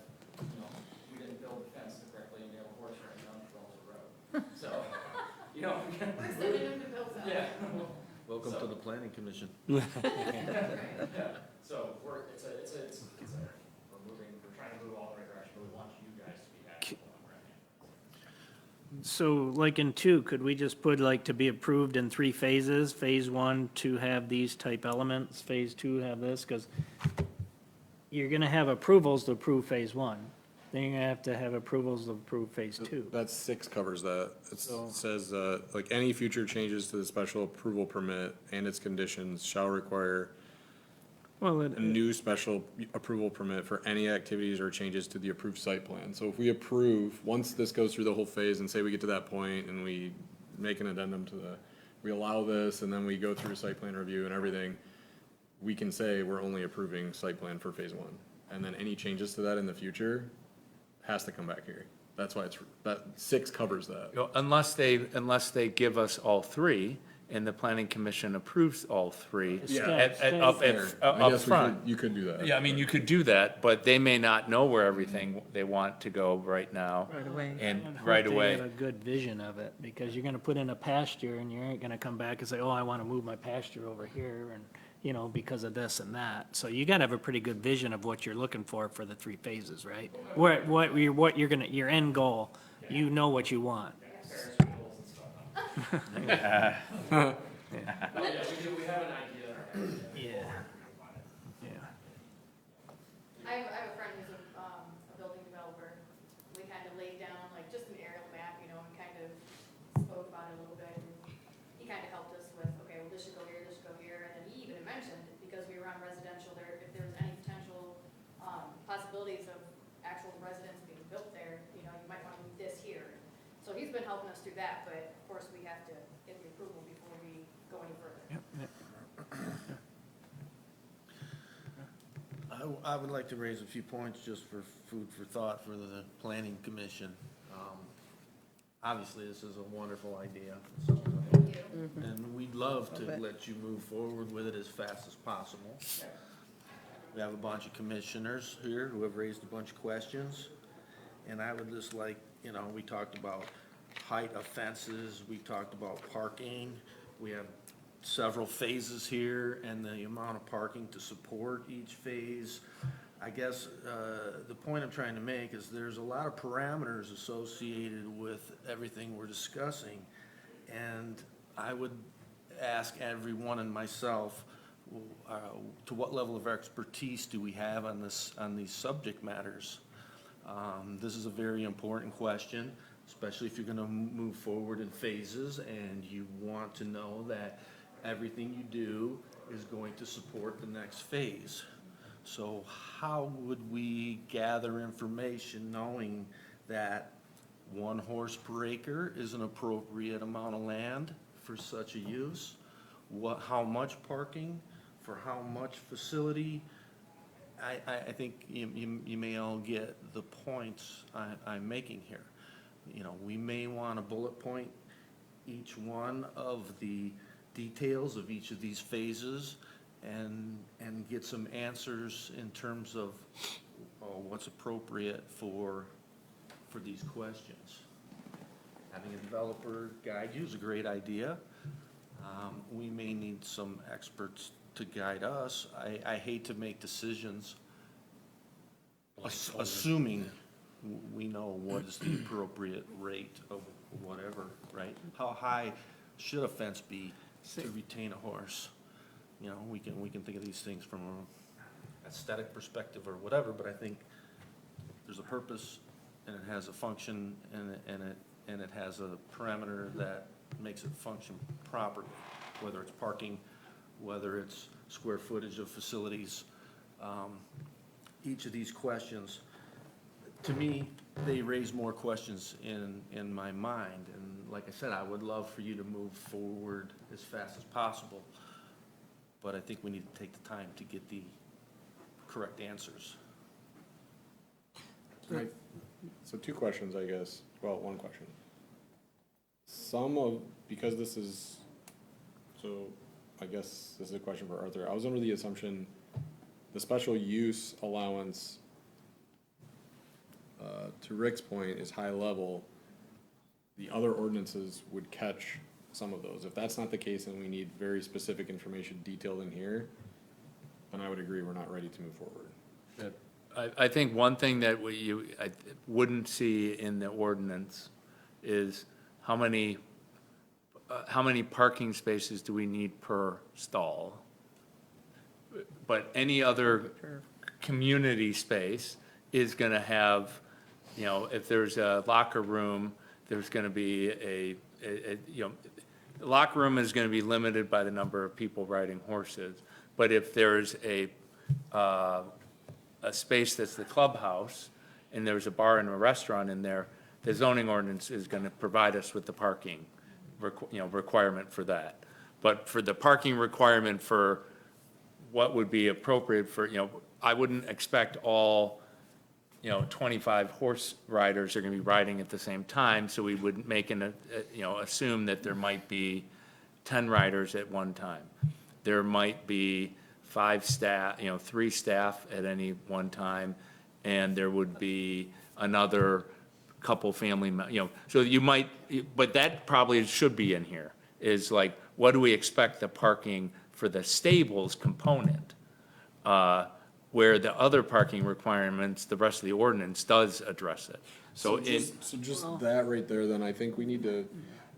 we didn't build the fence correctly and we have a horse running down the middle of the road. So, We're sending them to build out. yeah. Welcome to the planning commission. Yeah. So we're trying to move all in the right direction, but we want you guys to be happy. So like in 2, could we just put like to be approved in 3 phases? Phase 1 to have these type elements, phase 2 have this, because you're gonna have approvals to approve phase 1. Then you're gonna have to have approvals to approve phase 2. That 6 covers that. It says, like, any future changes to the special approval permit and its conditions shall require Well, a new special approval permit for any activities or changes to the approved site plan. So if we approve, once this goes through the whole phase and say we get to that point and we make an addendum to we allow this and then we go through site plan review and everything, we can say we're only approving site plan for phase 1. And then any changes to that in the future has to come back here. That's why that 6 covers that. Unless they give us all 3, and the planning commission approves all 3 up front. You could do that. Yeah, I mean, you could do that, but they may not know where everything they want to go right now. Right away. And I hope right they away. have a good vision of it, because you're gonna put in a pasture and you ain't gonna come back and say, oh, I wanna move my pasture over here and, because of this and that. So you gotta have a pretty good vision of what you're looking for the 3 phases, right? What you're gonna, your end goal, you know what you want. Yeah, we have an idea. Yeah. I have a friend who's a building developer. We kind of laid down like just an aerial map, and kind of spoke about it a little bit. And he kind of helped us with, okay, well, this should go here, this should go here. And then he even mentioned, because we were on residential there, if there was any potential possibilities of actual residents being built there, you might want to move this here. So he's been helping us through that, but of course, we have to get the approval before we go any further. I would like to raise a few points just for food for thought for the planning commission. Obviously, this is a wonderful idea. And we'd love to let you move forward with it as fast as possible. We have a bunch of commissioners here who have raised a bunch of questions. And I would just like, we talked about height of fences, we talked about parking. We have several phases here and the amount of parking to support each phase. I guess the point I'm trying to make is there's a lot of parameters associated with everything we're discussing. And I would ask everyone and myself, to what level of expertise do we have on these subject matters? This is a very important question, especially if you're going to move forward in phases and you want to know that everything you do is going to support the next phase. So how would we gather information knowing that 1 horse per acre is an appropriate amount of land for such a use? How much parking for how much facility? I think you may all get the points I'm making here. you know, we may want to bullet point each one of the details of each of these phases and get some answers in terms of what's appropriate for these questions. Having a developer guide you is a great idea. We may need some experts to guide us. I hate to make decisions assuming we know what is the appropriate rate of whatever, right? How high should a fence be to retain a horse? You know, we can think of these things from an aesthetic perspective or whatever, but I think there's a purpose and it has a function and it has a parameter that makes it function properly, whether it's parking, whether it's square footage of facilities. Each of these questions, to me, they raise more questions in my mind. And like I said, I would love for you to move forward as fast as possible. But I think we need to take the time to get the correct answers. Right. So two questions, I guess. Well, one question. Because this is, so I guess this is a question for Arthur. I was under the assumption the special use allowance, to Rick's point, is high level. The other ordinances would catch some of those. If that's not the case, then we need very specific information detailed in here. And I would agree, we're not ready to move forward. I think one thing that I wouldn't see in the ordinance is how many parking spaces do we need per stall? But any other community space is gonna have, you know, if there's a locker room, there's gonna be you know, the locker room is gonna be limited by the number of people riding horses. But if there's a space that's the clubhouse, and there's a bar and a restaurant in there, the zoning ordinance is gonna provide us with the parking, requirement for that. But for the parking requirement for what would be appropriate for, I wouldn't expect all, 25 horse riders are gonna be riding at the same time, so we would make assume that there might be 10 riders at one time. There might be 5 staff, 3 staff at any one time, and there would be another couple family, so you might, but that probably should be in here, is like, what do we expect the parking for the stables component? Where the other parking requirements, the rest of the ordinance does address it. So just that right there, then I think we need to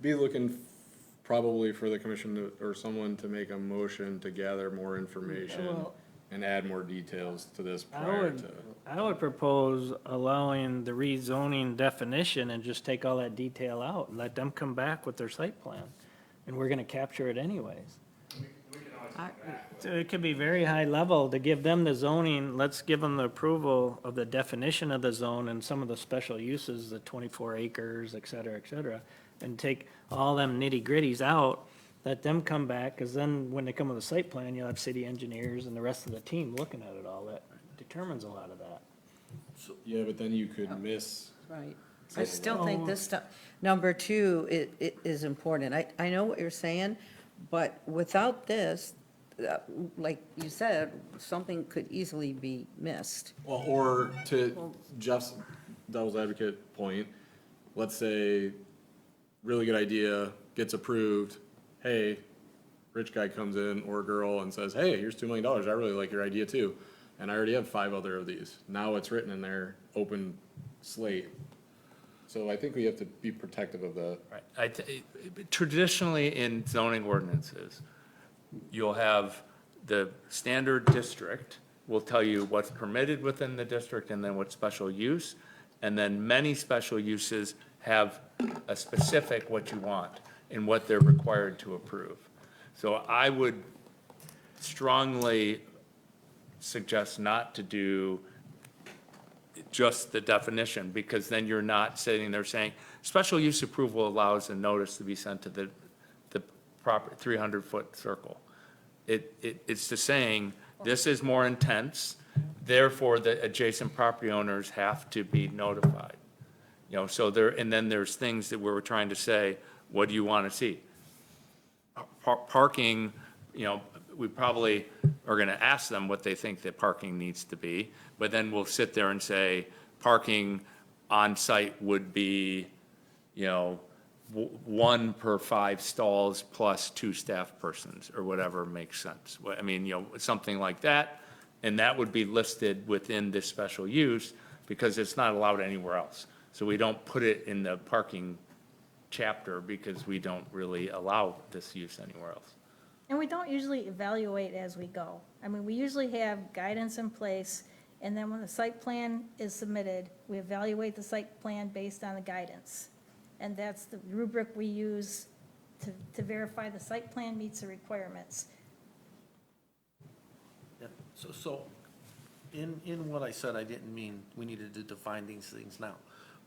be looking probably for the commission or someone to make a motion to gather more information and add more details to this prior to. I would propose allowing the rezoning definition and just take all that detail out and let them come back with their site plan. And we're gonna capture it anyways. So it could be very high level to give them the zoning, let's give them the approval of the definition of the zone and some of the special uses, the 24 acres, et cetera, and take all them nitty gritties out, let them come back, because then when they come with a site plan, you'll have city engineers and the rest of the team looking at it all. That determines a lot of that. Yeah, but then you could miss. Right. I still think this stuff, number 2, it is important. I know what you're saying, but without this, like you said, something could easily be missed. Well, or to Jeff's devil's advocate point, let's say, really good idea, gets approved, hey, rich guy comes in or girl and says, hey, here's $2 million, I really like your idea too. And I already have 5 other of these. Now it's written in there, open slate. So I think we have to be protective of that. Right. Traditionally in zoning ordinances, you'll have the standard district will tell you what's permitted within the district and then what's special use. And then many special uses have a specific what you want and what they're required to approve. So I would strongly suggest not to do just the definition, because then you're not sitting there saying, special use approval allows a notice to be sent to the proper 300-foot circle. It's just saying, this is more intense, therefore the adjacent property owners have to be notified. You know, so there, and then there's things that we're trying to say, what do you want to see? Parking, you know, we probably are going to ask them what they think that parking needs to be, but then we'll sit there and say, parking on site would be, you know, 1 per 5 stalls plus 2 staff persons, or whatever makes sense. I mean, you know, something like that, and that would be listed within this special use, because it's not allowed anywhere else. So we don't put it in the parking chapter, because we don't really allow this use anywhere else. And we don't usually evaluate as we go. I mean, we usually have guidance in place, and then when the site plan is submitted, we evaluate the site plan based on the guidance. And that's the rubric we use to verify the site plan meets the requirements. Yep. So in what I said, I didn't mean we needed to define these things now.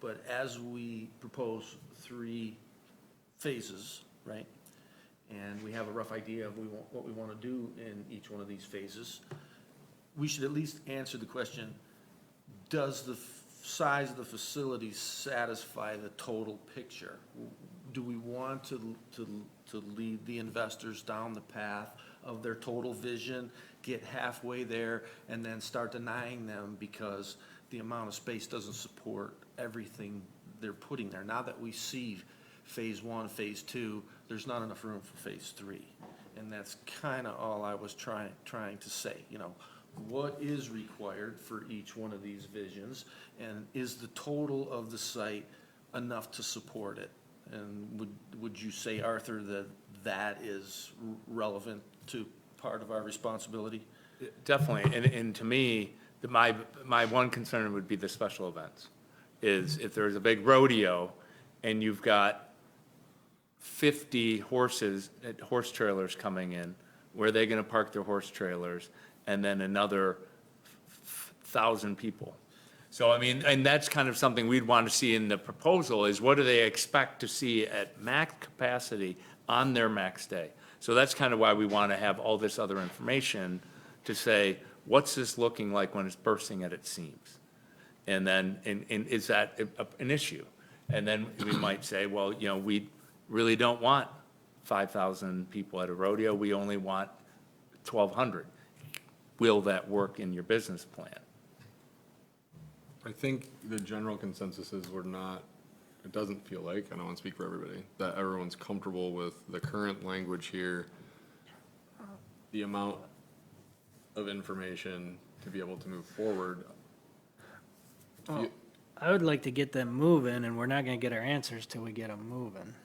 But as we propose 3 phases, right? And we have a rough idea of what we want to do in each one of these phases, we should at least answer the question, does the size of the facility satisfy the total picture? Do we want to lead the investors down the path of their total vision, get halfway there, and then start denying them because the amount of space doesn't support everything they're putting there? Now that we see phase 1, phase 2, there's not enough room for phase 3. And that's kind of all I was trying to say, you know, what is required for each one of these visions, and is the total of the site enough to support it? And would you say, Arthur, that is relevant to part of our responsibility? Definitely, and to me, my one concern would be the special events, is if there's a big rodeo and you've got 50 horse trailers coming in, where are they going to park their horse trailers? And then another 1,000 people. So, I mean, and that's kind of something we'd want to see in the proposal, is what do they expect to see at max capacity on their max day? So that's kind of why we want to have all this other information to say, what's this looking like when it's bursting at its seams? And then, and is that an issue? And then we might say, well, you know, we really don't want 5,000 people at a rodeo. We only want 1,200. Will that work in your business plan? I think the general consensus is it doesn't feel like, I don't want to speak for everybody, that everyone's comfortable with the current language here, the amount of information to be able to move forward. Well, I would like to get them moving, and we're not gonna get our answers till we get them moving.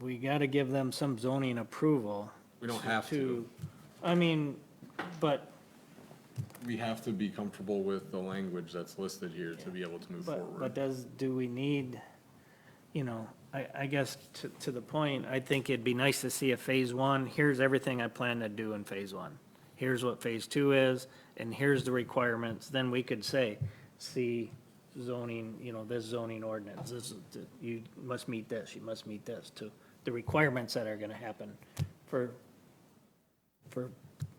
We gotta give them some zoning approval. We don't have to. I mean, but We have to be comfortable with the language that's listed here to be able to move forward. But do we need, you know, I guess to the point, I think it'd be nice to see a phase 1, here's everything I plan to do in phase 1. Here's what phase 2 is, and here's the requirements. Then we could say, see zoning, you know, this zoning ordinance, you must meet this, you must meet this, to the requirements that are gonna happen for,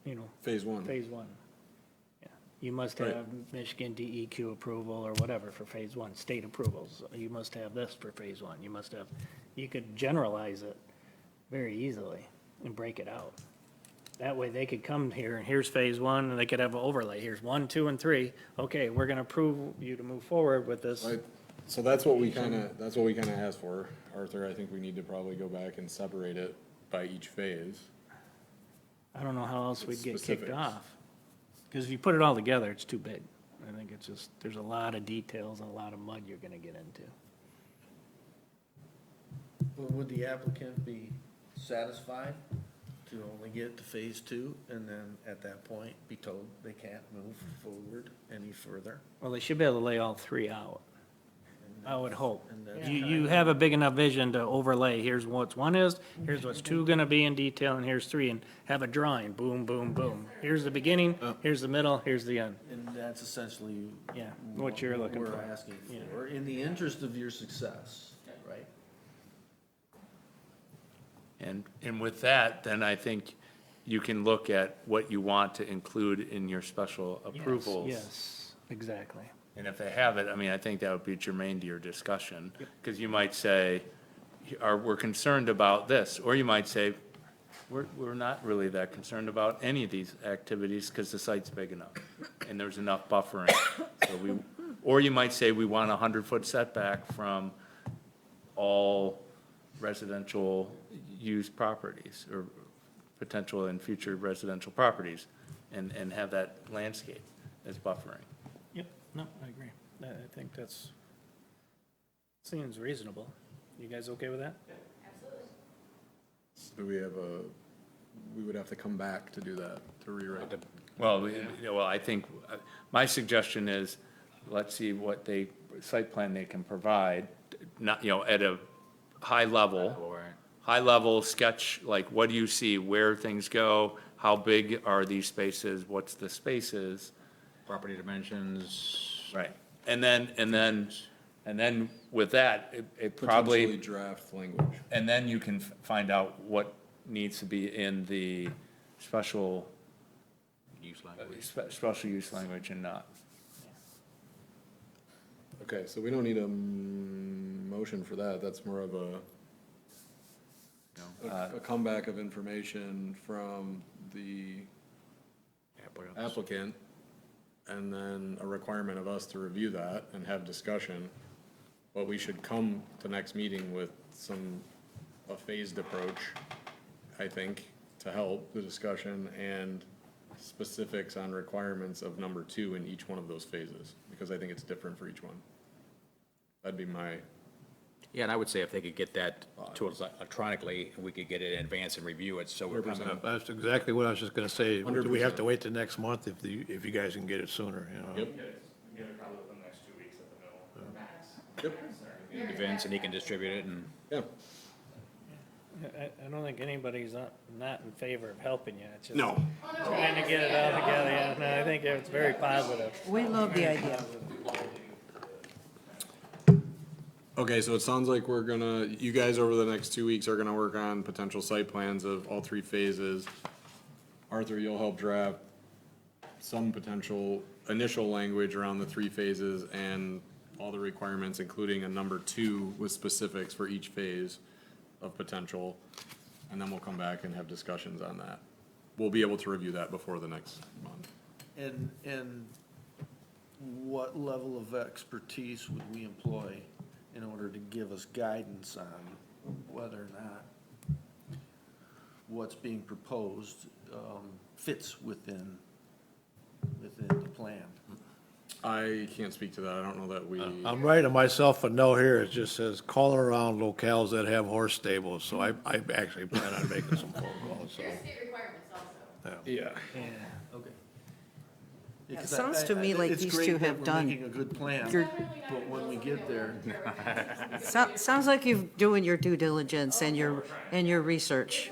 you know. Phase 1. Phase 1. You must Right. have Michigan DEQ approval or whatever for phase 1, state approvals. You must have this for phase 1. You must have, you could generalize it very easily and break it out. That way they could come here and here's phase 1, and they could have an overlay. Here's 1, 2, and 3. Okay, we're gonna approve you to move forward with this. So that's what we kinda asked for, Arthur. I think we need to probably go back and separate it by each phase. I don't know how else we'd get kicked Specifics. off. Because if you put it all together, it's too big. I think it's just, there's a lot of details and a lot of mud you're gonna get into. Well, would the applicant be satisfied to only get to phase 2 and then at that point be told they can't move forward any further? Well, they should be able to lay all 3 out. I would hope. And that's You kinda- have a big enough vision to overlay, here's what 1 is, here's what's 2 gonna be in detail, and here's 3, and have a drawing, boom, boom, boom. Here's the beginning, here's the middle, here's the end. And that's essentially. Yeah, what you're looking We're for. asking Yeah. for, in the interest of your success, right? And with that, then I think you can look at what you want to include in your special approvals. Yes, exactly. And if they have it, I mean, I think that would be germane to your discussion, because you might say, we're concerned about this, or you might say, we're not really that concerned about any of these activities because the site's big enough and there's enough buffering. Or you might say, we want a 100-foot setback from all residential use properties or potential and future residential properties and have that landscape as buffering. Yep, no, I agree. I think seems reasonable. You guys okay with that? Do we would have to come back to do that, to rewrite it? Well, I think, my suggestion is, let's see what site plan they can provide, not, at a high level sketch, like, what do you see, where things go, how big are these spaces, what's the spaces? Property dimensions. Right. And then with that, it probably. Potentially draft language. And then you can find out what needs to be in the special Use language. special use language and not. Okay, so we don't need a motion for that, that's more of a comeback of information from the applicant, and then a requirement of us to review that and have discussion. But we should come to next meeting with a phased approach, I think, to help the discussion and specifics on requirements of number 2 in each one of those phases, because I think it's different for each one. That'd be my, Yeah, and I would say if they could get that to us electronically, we could get it in advance and review it, so we're coming up. That's exactly what I was just gonna say. Do we have to wait till next month if you guys can get it sooner, you know? Yep. Get it probably within the next 2 weeks at the middle, max. Yep. Events, and he can distribute it, and Yeah. I don't think anybody's not in favor of helping you. It's just No. trying to get it all together. Yeah, no, I think it's very positive. We love the idea. Okay, so it sounds like you guys over the next 2 weeks are gonna work on potential site plans of all 3 phases. Arthur, you'll help draft some potential initial language around the 3 phases and all the requirements, including a number 2 with specifics for each phase of potential. And then we'll come back and have discussions on that. We'll be able to review that before the next month. And what level of expertise would we employ in order to give us guidance on whether or not what's being proposed fits within the plan? I can't speak to that. I don't know that we. I'm writing myself a note here, it just says, call around locales that have horse stables, so I actually plan on making some phone calls, so. There's state requirements also. Yeah. Okay. It sounds to me like these two have done. Making a good plan, You're- but when we get there, Sounds like you're doing your due diligence and your research.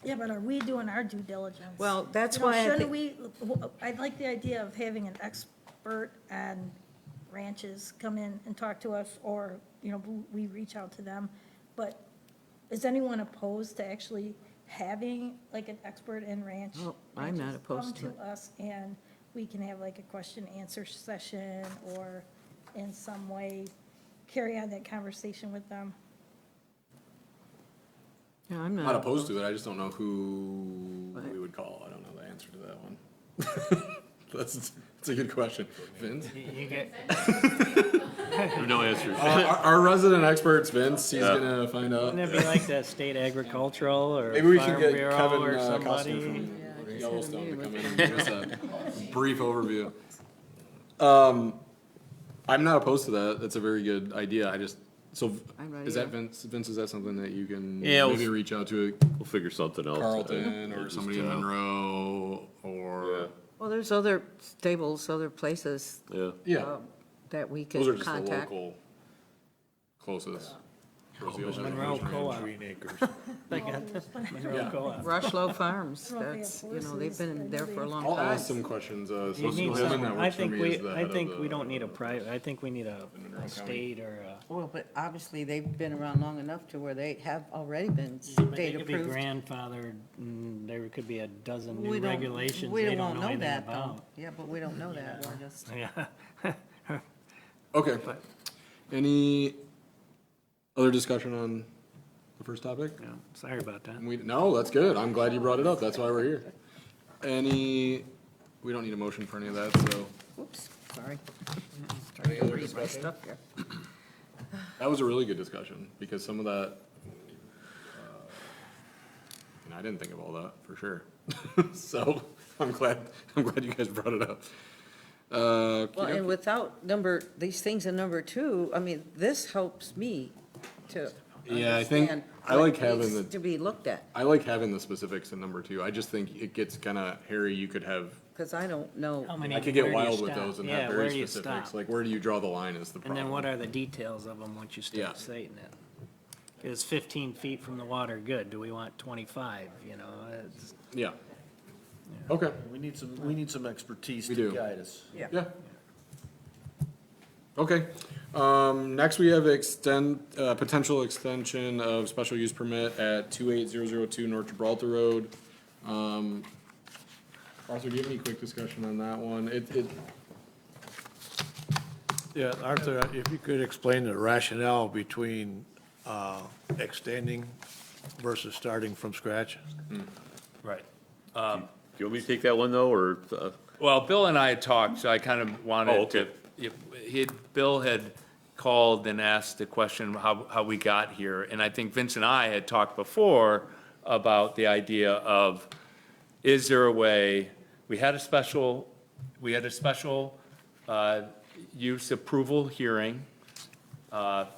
Yeah, but are we doing our due diligence? Well, that's You know, why I shouldn't think, I like the idea of having an expert on ranches come in and talk to us, or, we reach out to them. But is anyone opposed to actually having like an expert in ranch? Oh, I'm not ranches opposed to come to us and we can have like a question answer session, or in some way carry on that conversation with them? yeah, I'm Not not, opposed to it, I just don't know who we would call. I don't know the answer to that one. That's a good question. Vince? You get, No answer. Our resident expert's Vince, he's gonna find out. wouldn't it be like the state agricultural or Maybe we can Farm get Bureau Kevin or Costner somebody? from Yellowstone to come in and give us a brief overview. I'm not opposed to that, that's a very good idea, I'm not is that either. Vince, is that something that you can Yeah, maybe reach out to We'll figure something else. Carlton I or just, somebody in Monroe, or, well, there's other stables, other places Yeah. yeah, that we those are could just the contact. local closest. towards the old Monroe subdivision. Co-op. Green acres. They got Monroe Co-op. Rushlow Farms, Well, they that's, have you know, they've horses. I been know there they for a have- long I'll time. ask some questions, so You need the woman some, that I works for think me is the I head of think we the- don't need a private, I think we need a Monroe state or a. Well, but obviously, they've been around long enough to where they have already been But they state could be approved. grandfathered, and there could be a dozen We new don't- regulations we they don't won't know know anything that, though. about. Yeah, but we don't know that, we're just. Yeah. Okay. Any other discussion on the first topic? Yeah, sorry about that. No, that's good. I'm glad you brought it up. That's why we're here. We don't need a motion for any of that, so. Oops, sorry. Trying to other read my discussion? stuff here. That was a really good discussion, because some of that, and I didn't think of all that, for sure. So, I'm glad you guys brought it up. Well, and without these things in number two, I mean, this helps me to Yeah, I think, understand I what like having needs the, to be looked at, I like having the specifics in number two. I just think it gets kinda hairy. You could have, because I don't know. How many, I could where get do you wild with stop? those and Yeah, have where very do you specifics. stop? Like, where do you draw the line is the And problem. then what are the details of them once you Yeah. start stating it? Is 15 feet from the water good? Do we want 25, you know? It's, Yeah. Okay, We need some expertise We to do. guide us. yeah. Okay, next we have potential extension of special use permit at 28002 North Gibraltar Road. Arthur, do you have any quick discussion on that one? Yeah, Arthur, if you could explain the rationale between extending versus starting from scratch? Right. Do you want me to take that one, though, or? Well, Bill and I had talked, so I kind of Oh, wanted to, okay. Bill had called and asked the question how we got here, and I think Vince and I had talked before about the idea of, is there a way, we had a special use approval hearing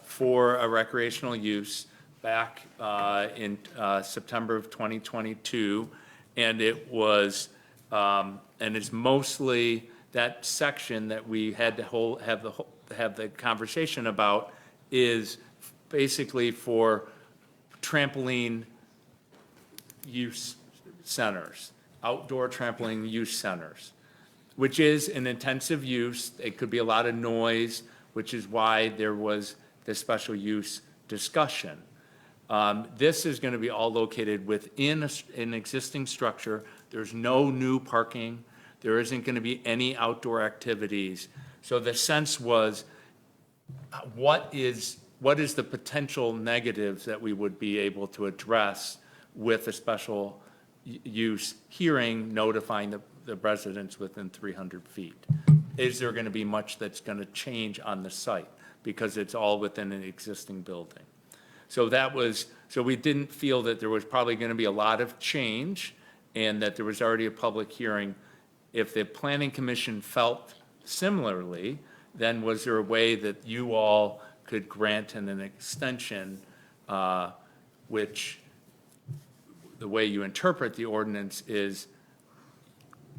for a recreational use back in September of 2022, and it was, and it's mostly that section that we had to have the conversation about is basically for trampoline use centers, outdoor trampoline use centers, which is an intensive use. It could be a lot of noise, which is why there was this special use discussion. This is going to be all located within an existing structure. There's no new parking. There isn't going to be any outdoor activities. So the sense was, what is the potential negatives that we would be able to address with a special use hearing notifying the residents within 300 feet? Is there going to be much that's going to change on the site because it's all within an existing building? So we didn't feel that there was probably going to be a lot of change and that there was already a public hearing. If the planning commission felt similarly, then was there a way that you all could grant an extension, which the way you interpret the ordinance is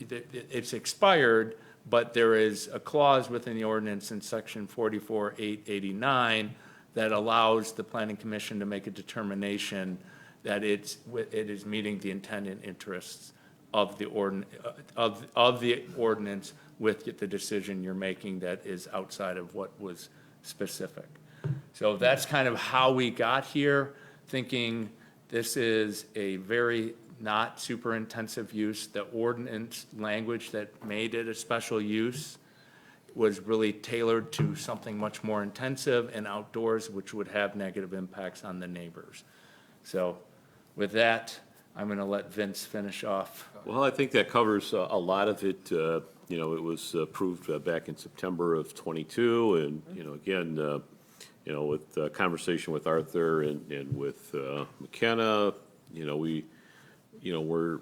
it's expired, but there is a clause within the ordinance in section 44-889 that allows the planning commission to make a determination that it is meeting the intended interests of the ordinance with the decision you're making that is outside of what was specific. So that's kind of how we got here, thinking this is a very not super intensive use. The ordinance language that made it a special use was really tailored to something much more intensive and outdoors, which would have negative impacts on the neighbors. So with that, I'm going to let Vince finish off. Well, I think that covers a lot of it. It was approved back in September of '22, and, again, with conversation with Arthur and with McKenna, we're,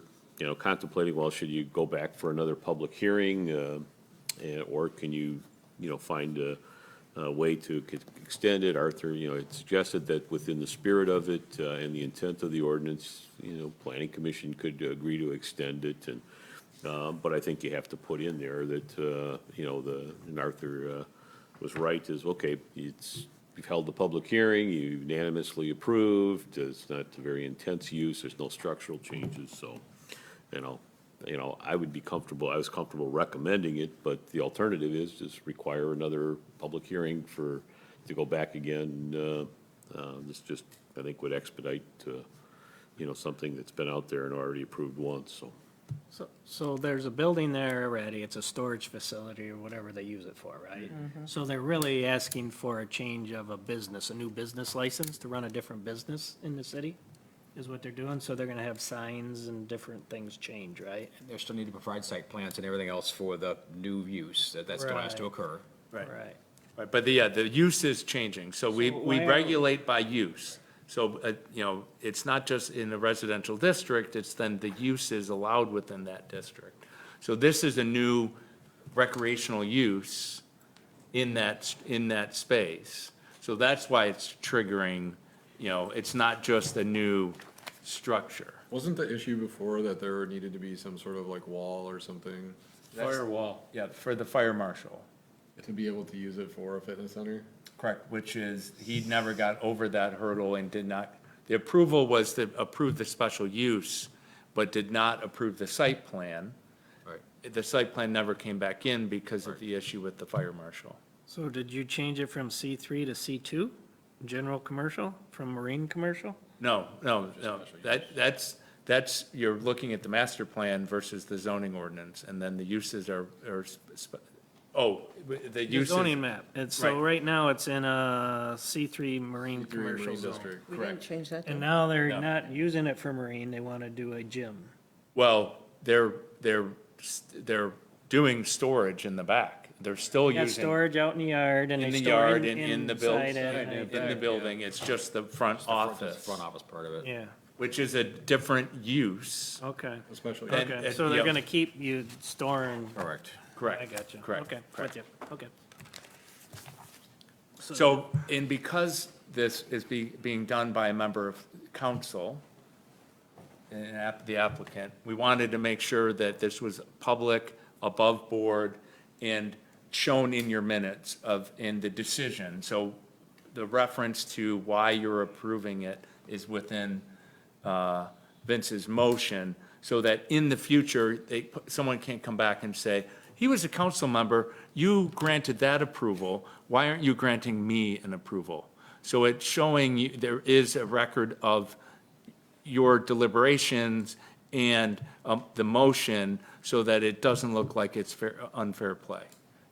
contemplating, well, should you go back for another public hearing, or can you, find a way to extend it? Arthur, had suggested that within the spirit of it and the intent of the ordinance, planning commission could agree to extend it, and but I think you have to put in there that and Arthur was right, is okay, it's you've held the public hearing, you unanimously approved, it's not a very intense use, there's no structural changes, so, I would be comfortable, I was comfortable recommending it, but the alternative is just require another public hearing to go back again. This just, I think, would expedite, something that's been out there and already approved once, so. So there's a building there already, it's a storage facility or whatever they use it for, right? So they're really asking for a change of a business, a new business license to run a different business in the city, is what they're doing, so they're gonna have signs and different things change, right? They still need to provide site plans and everything else for the new use, that still has to Right. occur. Right. Right, but the use is changing, so we why are- regulate by use. So, it's not just in a residential district, it's then the use is allowed within that district. So this is a new recreational use in that space. So that's why it's triggering, it's not just a new structure. Wasn't the issue before that there needed to be some sort of like wall or something Firewall. Yeah, for the fire marshal. to be able to use it for a fitness center? Correct, which is, he never got over that hurdle and did not, the approval was to approve the special use, but did not approve the site plan. Right. The site plan never came back in because of the issue with the fire marshal. So did you change it from C3 to C2, general commercial, from marine commercial? No, that's, you're looking at the master plan versus the zoning ordinance, and then the uses are the The uses. zoning map, so Right. right now it's in a C3 marine commercial Marine zone. district. We didn't change that. And though. now they're No. not using it for marine, they want to do a gym. Well, they're doing storage in the back. They're still Got using. storage out in the yard and In they the store yard and in the building, inside it. in the building, it's just the front office, Front office part of it. Yeah, which is a different use. okay, Especially. And- okay, and, so they're yeah. gonna keep you storing, Correct. Correct. I got you. Correct, Okay, correct. with you, okay. So, and because this is being done by a member of council, the applicant, we wanted to make sure that this was public, above board, and shown in your minutes in the decision. So the reference to why you're approving it is within Vince's motion, so that in the future, someone can't come back and say, he was a council member, you granted that approval, why aren't you granting me an approval? So it's showing you, there is a record of your deliberations and the motion, so that it doesn't look like it's unfair play.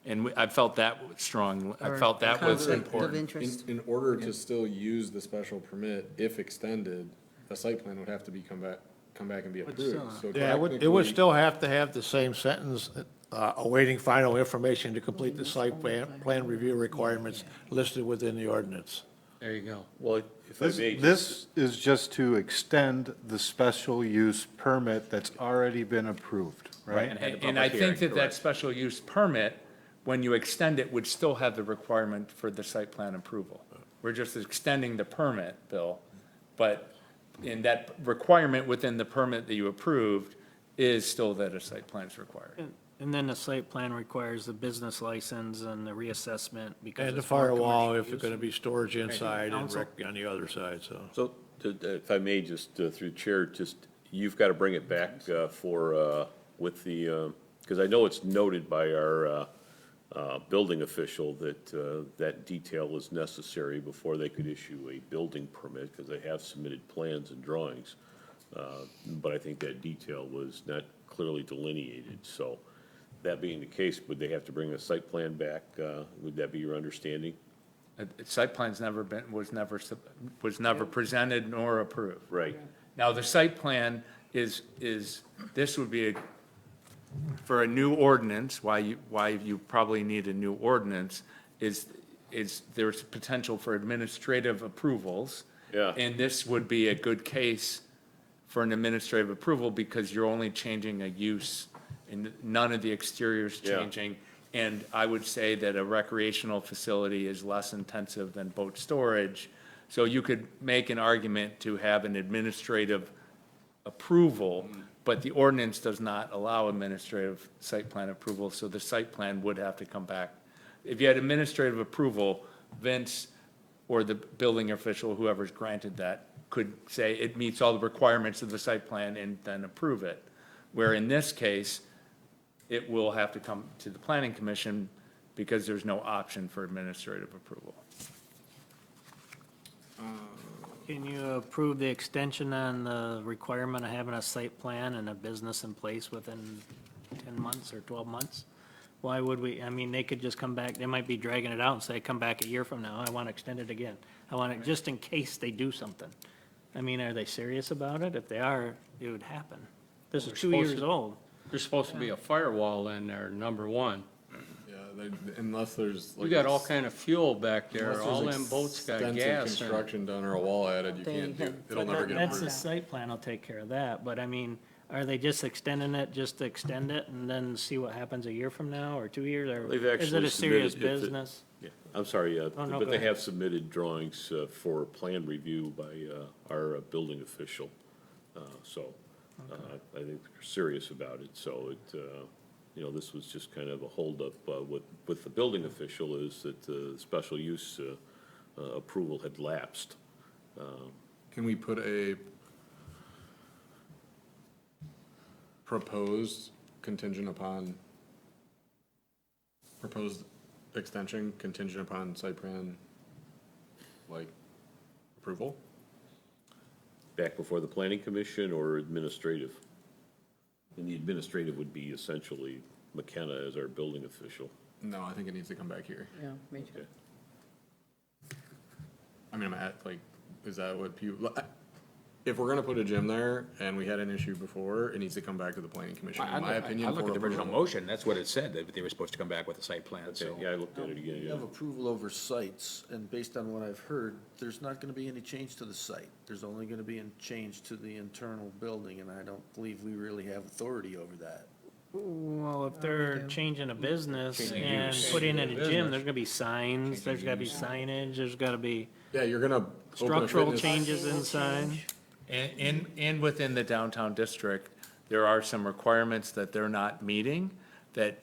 And I felt that was strong, I felt that was Conflict of important. interest. In order to still use the special permit, if extended, a site plan would have to come back and be approved. So Yeah, it would technically- still have to have the same sentence, awaiting final information to complete the site plan review requirements listed within the ordinance. There you go. Well, if I may. This is just to extend the special use permit that's already been approved, right? And had the And I public think hearing, that correct. special use permit, when you extend it, would still have the requirement for the site plan approval. We're just extending the permit, Bill, but in that requirement within the permit that you approved is still that a site plan is required. And then the site plan requires the business license and the reassessment because And the it's more firewall, commercial if there's use. gonna be storage inside and Council? rec on the other side, so. So, if I may, just through the chair, just, you've got to bring it back with the, because I know it's noted by our building official that that detail is necessary before they could issue a building permit, because they have submitted plans and drawings. But I think that detail was not clearly delineated, so that being the case, would they have to bring a site plan back? Would that be your understanding? Site plan's was never presented nor approved. Right. Now, the site plan is, this would be for a new ordinance, why you probably need a new ordinance, is there's potential for administrative approvals. Yeah. And this would be a good case for an administrative approval, because you're only changing a use, and none of the exterior's Yeah. changing. And I would say that a recreational facility is less intensive than boat storage. So you could make an argument to have an administrative approval, but the ordinance does not allow administrative site plan approval, so the site plan would have to come back. If you had administrative approval, Vince or the building official, whoever's granted that, could say it meets all the requirements of the site plan and then approve it. Where in this case, it will have to come to the planning commission because there's no option for administrative approval. Can you approve the extension on the requirement of having a site plan and a business in place within 10 months or 12 months? Why would we, I mean, they could just come back, they might be dragging it out and say, come back a year from now, I want to extend it again. I want it, just in case they do something. I mean, are they serious about it? If they are, it would happen. This is 2 years old. There's supposed to be a firewall in there, number one. Yeah, unless there's. You got all kind of fuel back there, Unless all there's them boats got extensive gas in it. construction done or a wall added, you They can't do, have- it'll never get That's approved. the site plan will take care of that, but I mean, are they just extending it just to extend it and then see what happens a year from now or 2 years? Or They've is it actually a serious submitted- business? Yeah, I'm sorry, Oh, no, but go they ahead. have submitted drawings for plan review by our building official. So I think they're serious about it, so it, this was just kind of a holdup with the building official is that the special use approval had lapsed. Can we put a proposed contingent upon, proposed extension contingent upon site plan, like, approval? Back before the planning commission or administrative? And the administrative would be essentially McKenna as our building official. No, I think it needs to come back here. Yeah, me too. Okay. I mean, is that what people, if we're gonna put a gym there and we had an issue before, it needs to come back to the planning commission, in my opinion. I look for at the original approval. motion, that's what it said, that they were supposed to come back with a site plan, Okay, so. yeah, I looked at it again, You yeah. have approval over sites, and based on what I've heard, there's not gonna be any change to the site. There's only gonna be a change to the internal building, and I don't believe we really have authority over that. Well, if they're changing a business Changing and use. putting in a gym, there's gonna be signs, there's gotta be signage, there's gotta be Yeah, you're gonna. open a structural fitness- changes inside. And within the downtown district, there are some requirements that they're not meeting, that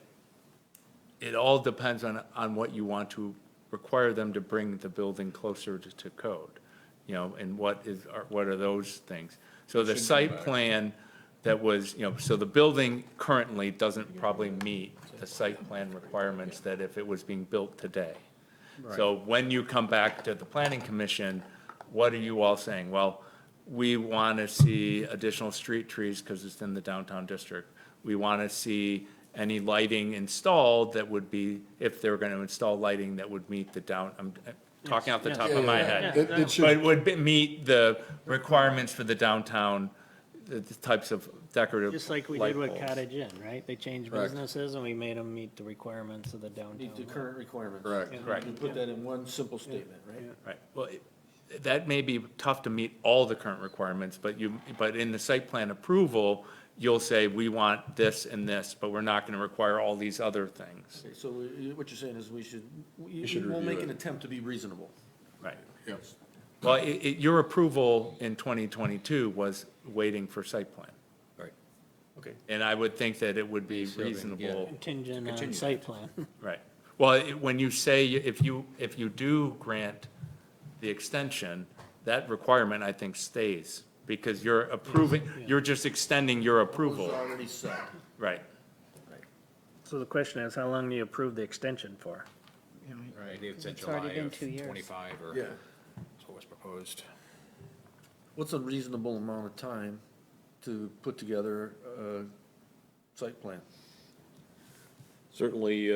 it all depends on what you want to require them to bring the building closer to code, and what are those things? So the Should come site back. plan that was, so the building currently doesn't probably meet the site plan requirements that if it was being built today. So when you come back to the planning commission, what are you all saying? Well, we want to see additional street trees because it's in the downtown district. We want to see any lighting installed that would be, if they were going to install lighting that would meet the I'm talking off the top of my head. It should- But it would meet the requirements for the downtown, the types of decorative Just like we light did with poles. Cottage Inn, right? They changed Correct. businesses and we made them meet the requirements of the Meet the downtown. current requirements. Correct. Right. You put that in one simple statement, right? Right, well, that may be tough to meet all the current requirements, but in the site plan approval, you'll say, we want this and this, but we're not gonna require all these other things. Okay, so what you're saying is we should should we'll review make it. an attempt to be reasonable. Right. Yes. Well, your approval in 2022 was waiting for site plan. Right. Okay. And I would think that it would be still didn't get reasonable, Contingent on Continue site plan. right. Well, when you say, if you do grant the extension, that requirement, I think, stays, because you're approving, you're just extending your It was approval, already set. right? So the question is, how long do you approve the extension for? Right, they said It's already July been of 2 years. 25, or, Yeah. that's what was proposed. What's a reasonable amount of time to put together a site plan? Certainly,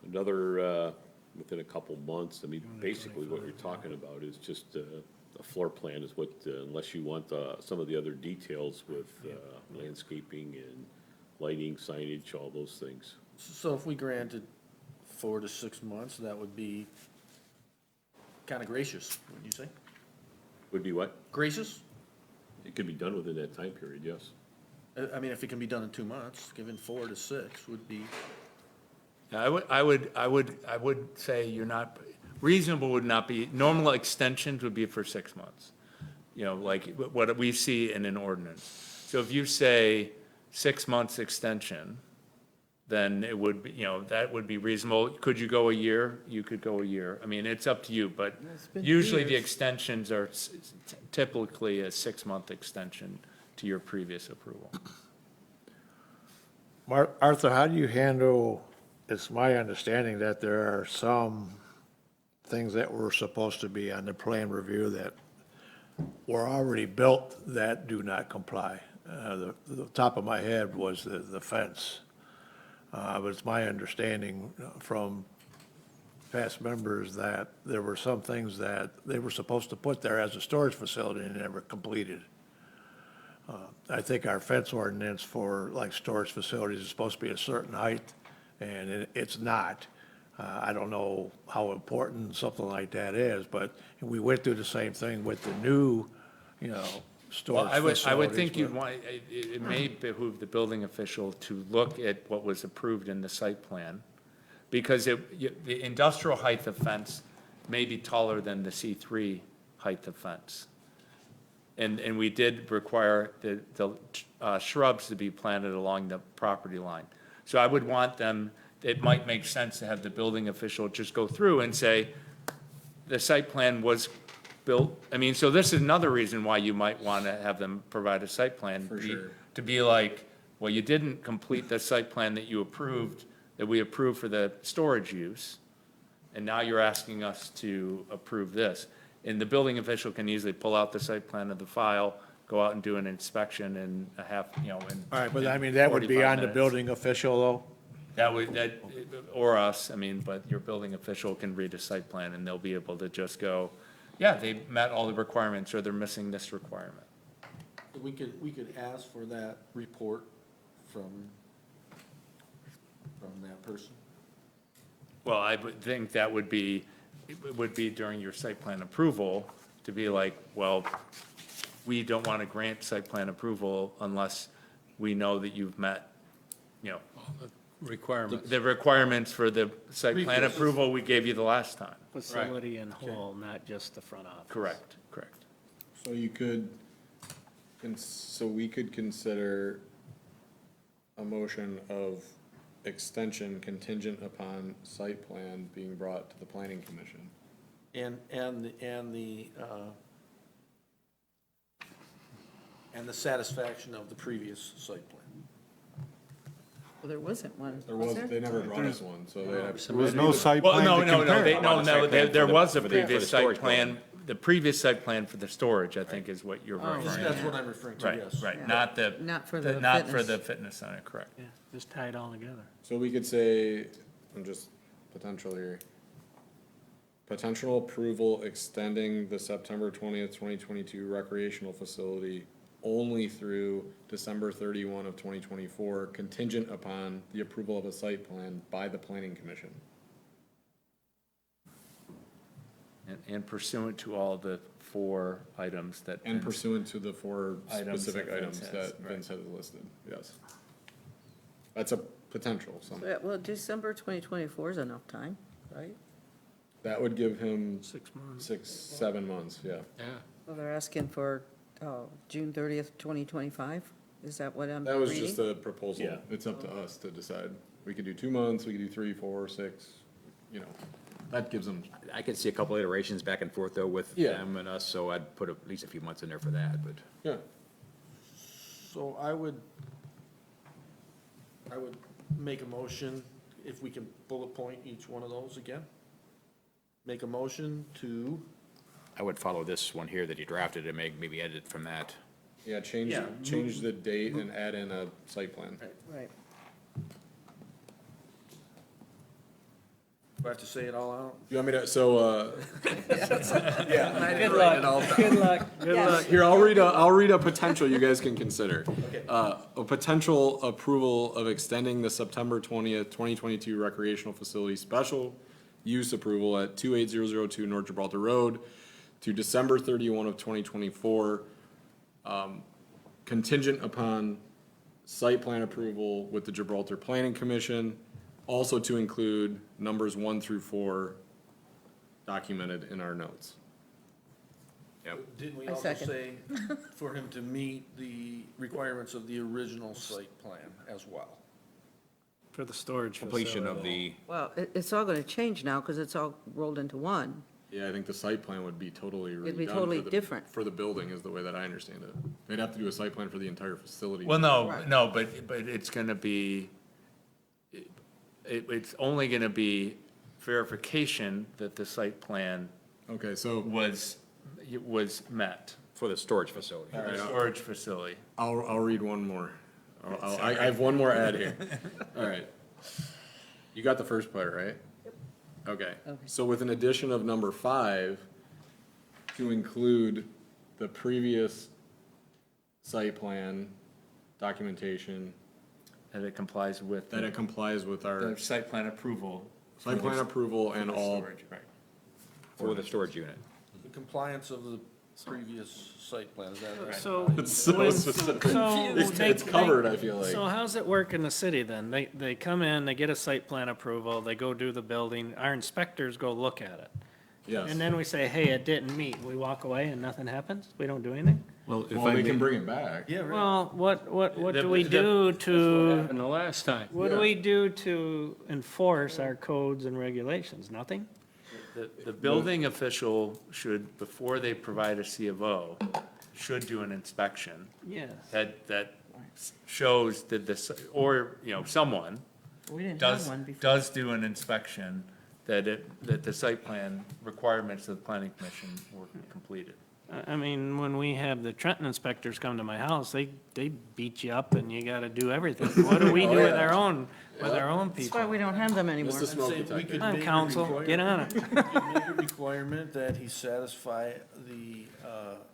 another, within a couple months, I mean, basically what you're talking about is just a floor plan is what, unless you want some of the other details with landscaping and lighting, signage, all those things. So if we granted 4 to 6 months, that would be kind of gracious, wouldn't you say? Would be what? Gracious? It could be done within that time period, yes. I mean, if it can be done in 2 months, given 4 to 6 would be, I would say you're not, reasonable would not be, normal extensions would be for 6 months. Like what we see in an ordinance. So if you say 6 months extension, then it would be, you know, that would be reasonable. Could you go a year? You could go a year. I mean, it's up to you, but It's been usually the years. extensions are typically a 6-month extension to your previous approval. Arthur, how do you handle, it's my understanding that there are some things that were supposed to be on the plan review that were already built that do not comply. The top of my head was the fence. But it's my understanding from past members that there were some things that they were supposed to put there as a storage facility and never completed. I think our fence ordinance for like storage facilities is supposed to be a certain height, and it's not. I don't know how important something like that is, but we went through the same thing with the new, storage Well, facilities. I would think you'd but- want, it may behoove the building official to look at what was approved in the site plan, because the industrial height of fence may be taller than the C3 height of fence. And we did require the shrubs to be planted along the property line. So I would want them, it might make sense to have the building official just go through and say, the site plan was built, I mean, so this is another reason why you might want to have them provide a site plan. For sure. To be like, well, you didn't complete the site plan that you approved, that we approved for the storage use, and now you're asking us to approve this. And the building official can easily pull out the site plan of the file, go out and do an inspection in a half, in All right, but I mean, that would be 45 on the minutes. building official, though? Or us, I mean, but your building official can read a site plan and they'll be able to just go, yeah, they met all the requirements or they're missing this requirement. We could ask for that report from that person. Well, I would think that would be, it would be during your site plan approval to be like, well, we don't want to grant site plan approval unless we know that you've met, Requirements. the requirements for the site plan approval we gave you the last time. Facility and whole, not just the front office. Correct. So you could, so we could consider a motion of extension contingent upon site plan being brought to the planning commission. And the satisfaction of the previous site plan. Well, there wasn't one. There was was, there? they never brought us one, so they have. There was no site Well, plan no, to no, compare. there was a for the previous site storage plan, the previous site plan for the storage, I think is what you're Oh, referring to. That's what I'm referring to, Right, yes. right, Yeah. not the, Not for the not for fitness. the fitness center, correct. Yeah, just tie it all together. So we could say, I'm just potential here. Potential approval extending the September 20th, 2022 recreational facility only through December 31 of 2024, contingent upon the approval of a site plan by the planning commission. And pursuant to all the 4 items that. And Vince- pursuant to the 4 Items specific that items Vince has, that right. Vince has listed, yes. That's a potential, so Yeah, well, December 2024 is enough time, right? that would give him 6 months. 6, 7 months, yeah. Yeah. Well, they're asking for June 30th, 2025? Is that what I'm That was reading? just a proposal. Yeah. It's up to us to decide. We could do 2 months, we could do 3, 4, 6, that gives them, I could see a couple iterations back and forth though with Yeah. them and us, so I'd put at least a few months in there for that, but. yeah. So I would make a motion, if we can bullet point each one of those again. Make a motion to, I would follow this one here that he drafted and maybe edit from that. Yeah, change the date and add in a site plan. Right. do I have to say it all out? You want me to, Good luck, good luck, good luck. here, I'll read a potential you guys can consider. A potential approval of extending the September 20th, 2022 recreational facility special use approval at 28002 North Gibraltar Road to December 31 of 2024, contingent upon site plan approval with the Gibraltar Planning Commission, also to include numbers 1 through 4 documented in our notes. Yep. Didn't we I also second. say for him to meet the requirements of the original site plan as well? For the storage completion of facility. the, Well, it's all gonna change now, because it's all rolled into one. Yeah, I think the site plan would be totally redone. It'd be totally for the- different. For the building is the way that I understand it. They'd have to do a site plan for the entire facility. Well, no, Right. no, but it's gonna be, it's only gonna be verification that the site plan Okay, so was met. for the storage facility. For the storage facility. I'll read one more. I have one more ad here. All right. You got the first part, right? Okay. So with an addition of number 5, to include the previous site plan documentation, That it complies with. that it complies with our The site plan approval. site plan approval and for the all. storage, right. For the storage unit. The compliance of the previous site plan, is that right? So. It's so when- specific. so It's covered, I feel like. So how's it work in the city then? They come in, they get a site plan approval, they go do the building, our inspectors go look at it. Yes. And then we say, hey, it didn't meet. We walk away and nothing happens? We don't do anything? Well, if Well, I they may, can bring it back. Yeah, right. Well, what do we That- do What to, happened the last time? what do we do to enforce our codes and regulations? Nothing? The building official should, before they provide a C of O, should do an inspection Yes. that shows that this, or, someone We didn't have does, one before. does do an inspection that the site plan requirements of the planning commission were completed. I mean, when we have the Trenton inspectors come to my house, they beat you up and you gotta do everything. What do we do with our own That's why we people? don't have them anymore. Mr. Smoke Say we Detector. could Come on, make a council, get on it. we could make a requirement that he satisfy the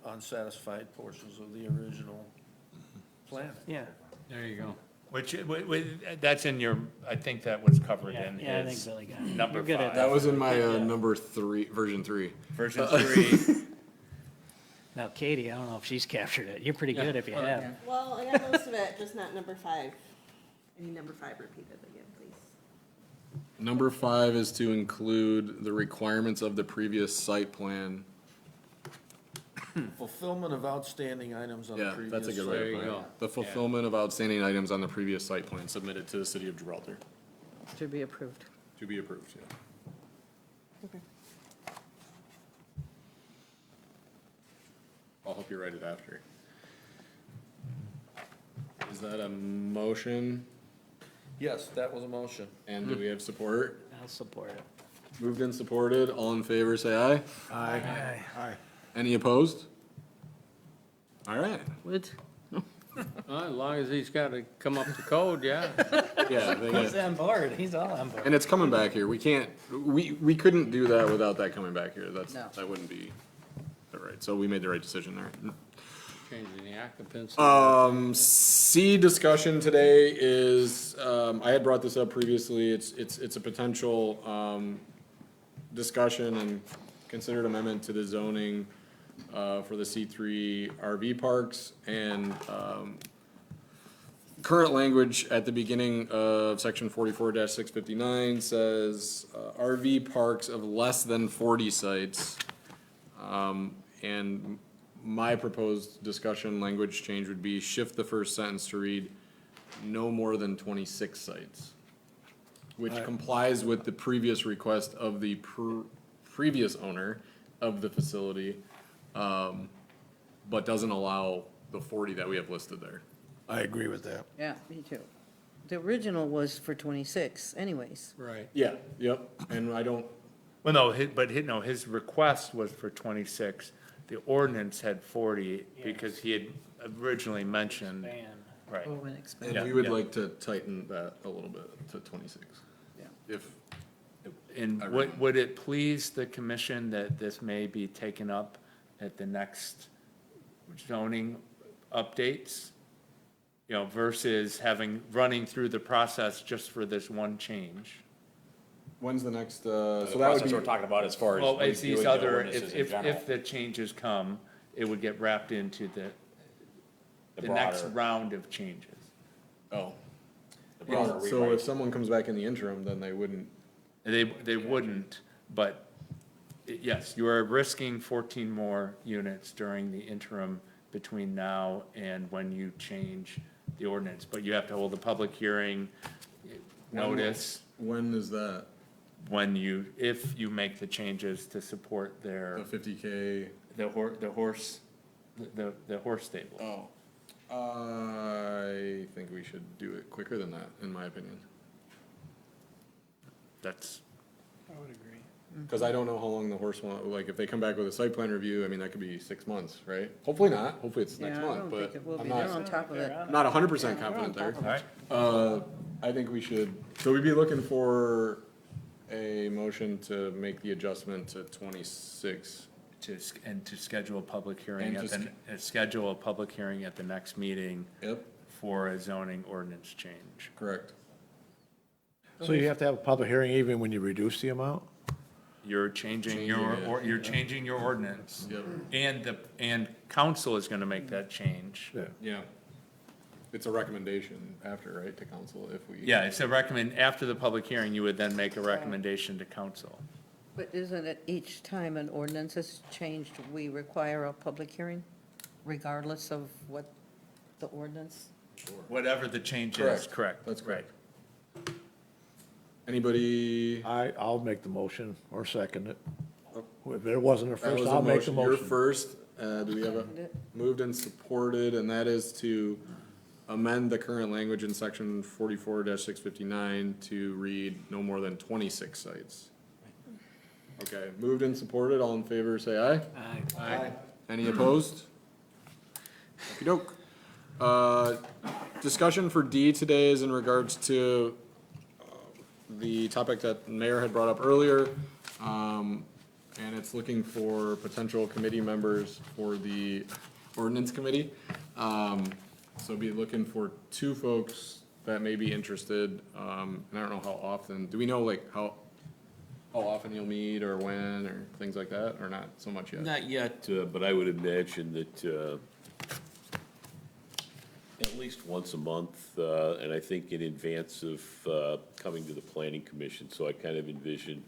unsatisfied portions of the original plan. Yeah, There you go. Which, that's in your, I think that was covered yeah, in yeah, I think his Billy got it. number You're good at 5. That was in my number 3, version 3. Version 3. Now Katie, I don't know if she's captured it. You're pretty good if you have. Well, I got most of it, just not number 5. I need number 5 repeated again, please. Number 5 is to include the requirements of the previous site plan. Fulfillment of outstanding items on the Yeah, previous. that's a good way There to you put it. go. The fulfillment of outstanding items on the previous site plan submitted to the city of Gibraltar. To be approved. To be approved, yeah. Okay. I'll help you write it after. Is that a motion? Yes, that was a motion. And do we have support? I'll support it. Moved and supported. All in favor, say aye. Aye. Any opposed? All right. Would, Well, as long as he's got to come up to code, yeah. Yeah, they got- He's on board. He's all on board. and it's coming back here. We can't, we couldn't do that without that coming back here. No. That wouldn't be, all right. So we made the right decision there. Changing the occupancy. C discussion today is, I had brought this up previously, it's a potential, discussion and considered amendment to the zoning, for the C3 RV parks, and, current language at the beginning of section 44-659 says, RV parks of less than 40 sites. And my proposed discussion language change would be shift the first sentence to read, no more than 26 sites, which complies with the previous request of the previous owner of the facility, but doesn't allow the 40 that we have listed there. I agree with that. yeah, me too. The original was for 26 anyways. Right. Yeah, yep, and I don't, Well, no, his request was for 26. The ordinance had 40 because he had originally mentioned, Man. right. Oh, and expand. and we would like to tighten that a little bit to 26. Yeah. If, And would it please the commission that this may be taken up at the next zoning updates? Versus running through the process just for this one change? when's the next, The so that would process be. we're talking about as far as. Well, it's these reviewing the other, ordinances in general. if the changes come, it would get wrapped into The the next broader- round of changes. Oh. the broader Well, so rewrite. if someone comes back in the interim, then they wouldn't, They wouldn't, but yes, you are risking 14 more units during the interim between now and when you change the ordinance. But you have to hold a public hearing, notice When is that? if you make the changes to support their, The 50K? the horse stable. Oh, I think we should do it quicker than that, in my opinion. That's, I would agree. Because I don't know how long the horse like, if they come back with a site plan review, I mean, that could be 6 months, right? Hopefully not, hopefully it's next Yeah, I month, don't but think it will I'm be. They're not, on top of it. I'm not 100% confident there. all right. I think we should, so we'd be looking for a motion to make the adjustment to 26. To schedule a public hearing And to schedule a public hearing at the next meeting Yep, for a zoning ordinance change. correct. So you have to have a public hearing even when you reduce the amount? You're changing you're changing your ordinance. Yep. And council is gonna make that change. Yeah. Yeah. It's a recommendation after, right, to council if we. Yeah, it's a after the public hearing, you would then make a recommendation to council. But isn't it each time an ordinance is changed, we require a public hearing, regardless of what the ordinance? Whatever the change is, Correct. correct. That's correct. Anybody? I'll make the motion or second it. If there wasn't a That first, was I'll a make the motion. You're motion. first. Do we have a moved and supported, and that is to amend the current language in section 44-659 to read no more than 26 sites. Okay, moved and supported. All in favor, say aye. Aye. Any opposed? Okey-doke. Discussion for D today is in regards to the topic that the mayor had brought up earlier. And it's looking for potential committee members for the ordinance committee. So be looking for 2 folks that may be interested. And I don't know how often, do we know like how often you'll meet or when or things like that, or not so much yet? Not yet, but I would imagine that at least once a month, and I think in advance of coming to the planning commission. So I kind of envision,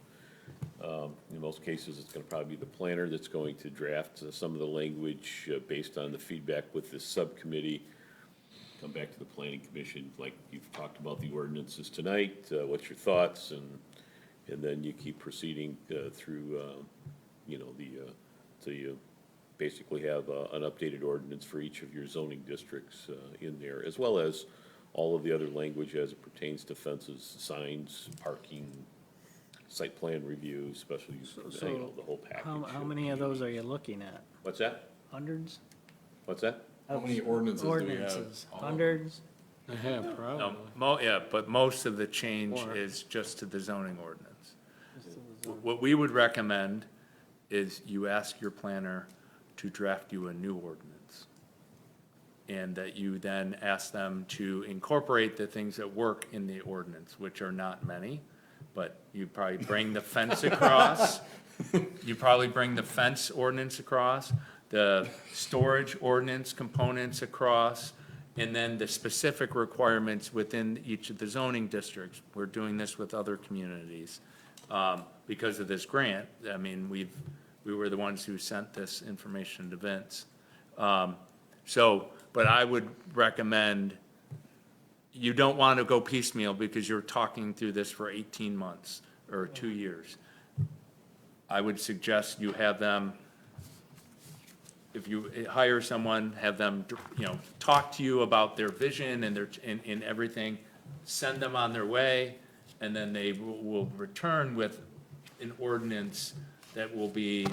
in most cases, it's gonna probably be the planner that's going to draft some of the language based on the feedback with this subcommittee. Come back to the planning commission, like you've talked about the ordinances tonight, what's your thoughts? And then you keep proceeding through, so you basically have an updated ordinance for each of your zoning districts in there, as well as all of the other language as it pertains to fences, signs, parking, site plan review, special use, So the whole package. How many of those are you looking at? What's that? Hundreds? What's that? How many ordinances do we have? Ordinances, hundreds? Yeah, probably. Yeah, but most of the change is just to the zoning ordinance. What we would recommend is you ask your planner to draft you a new ordinance. And that you then ask them to incorporate the things that work in the ordinance, which are not many, but you probably bring the fence across. You probably bring the fence ordinance across, the storage ordinance components across, and then the specific requirements within each of the zoning districts. We're doing this with other communities. Because of this grant, I mean, we were the ones who sent this information to Vince. But I would recommend, you don't want to go piecemeal because you're talking through this for 18 months or 2 years. I would suggest you have them, if you hire someone, have them, talk to you about their vision and and everything, send them on their way, and then they will return with an ordinance that will be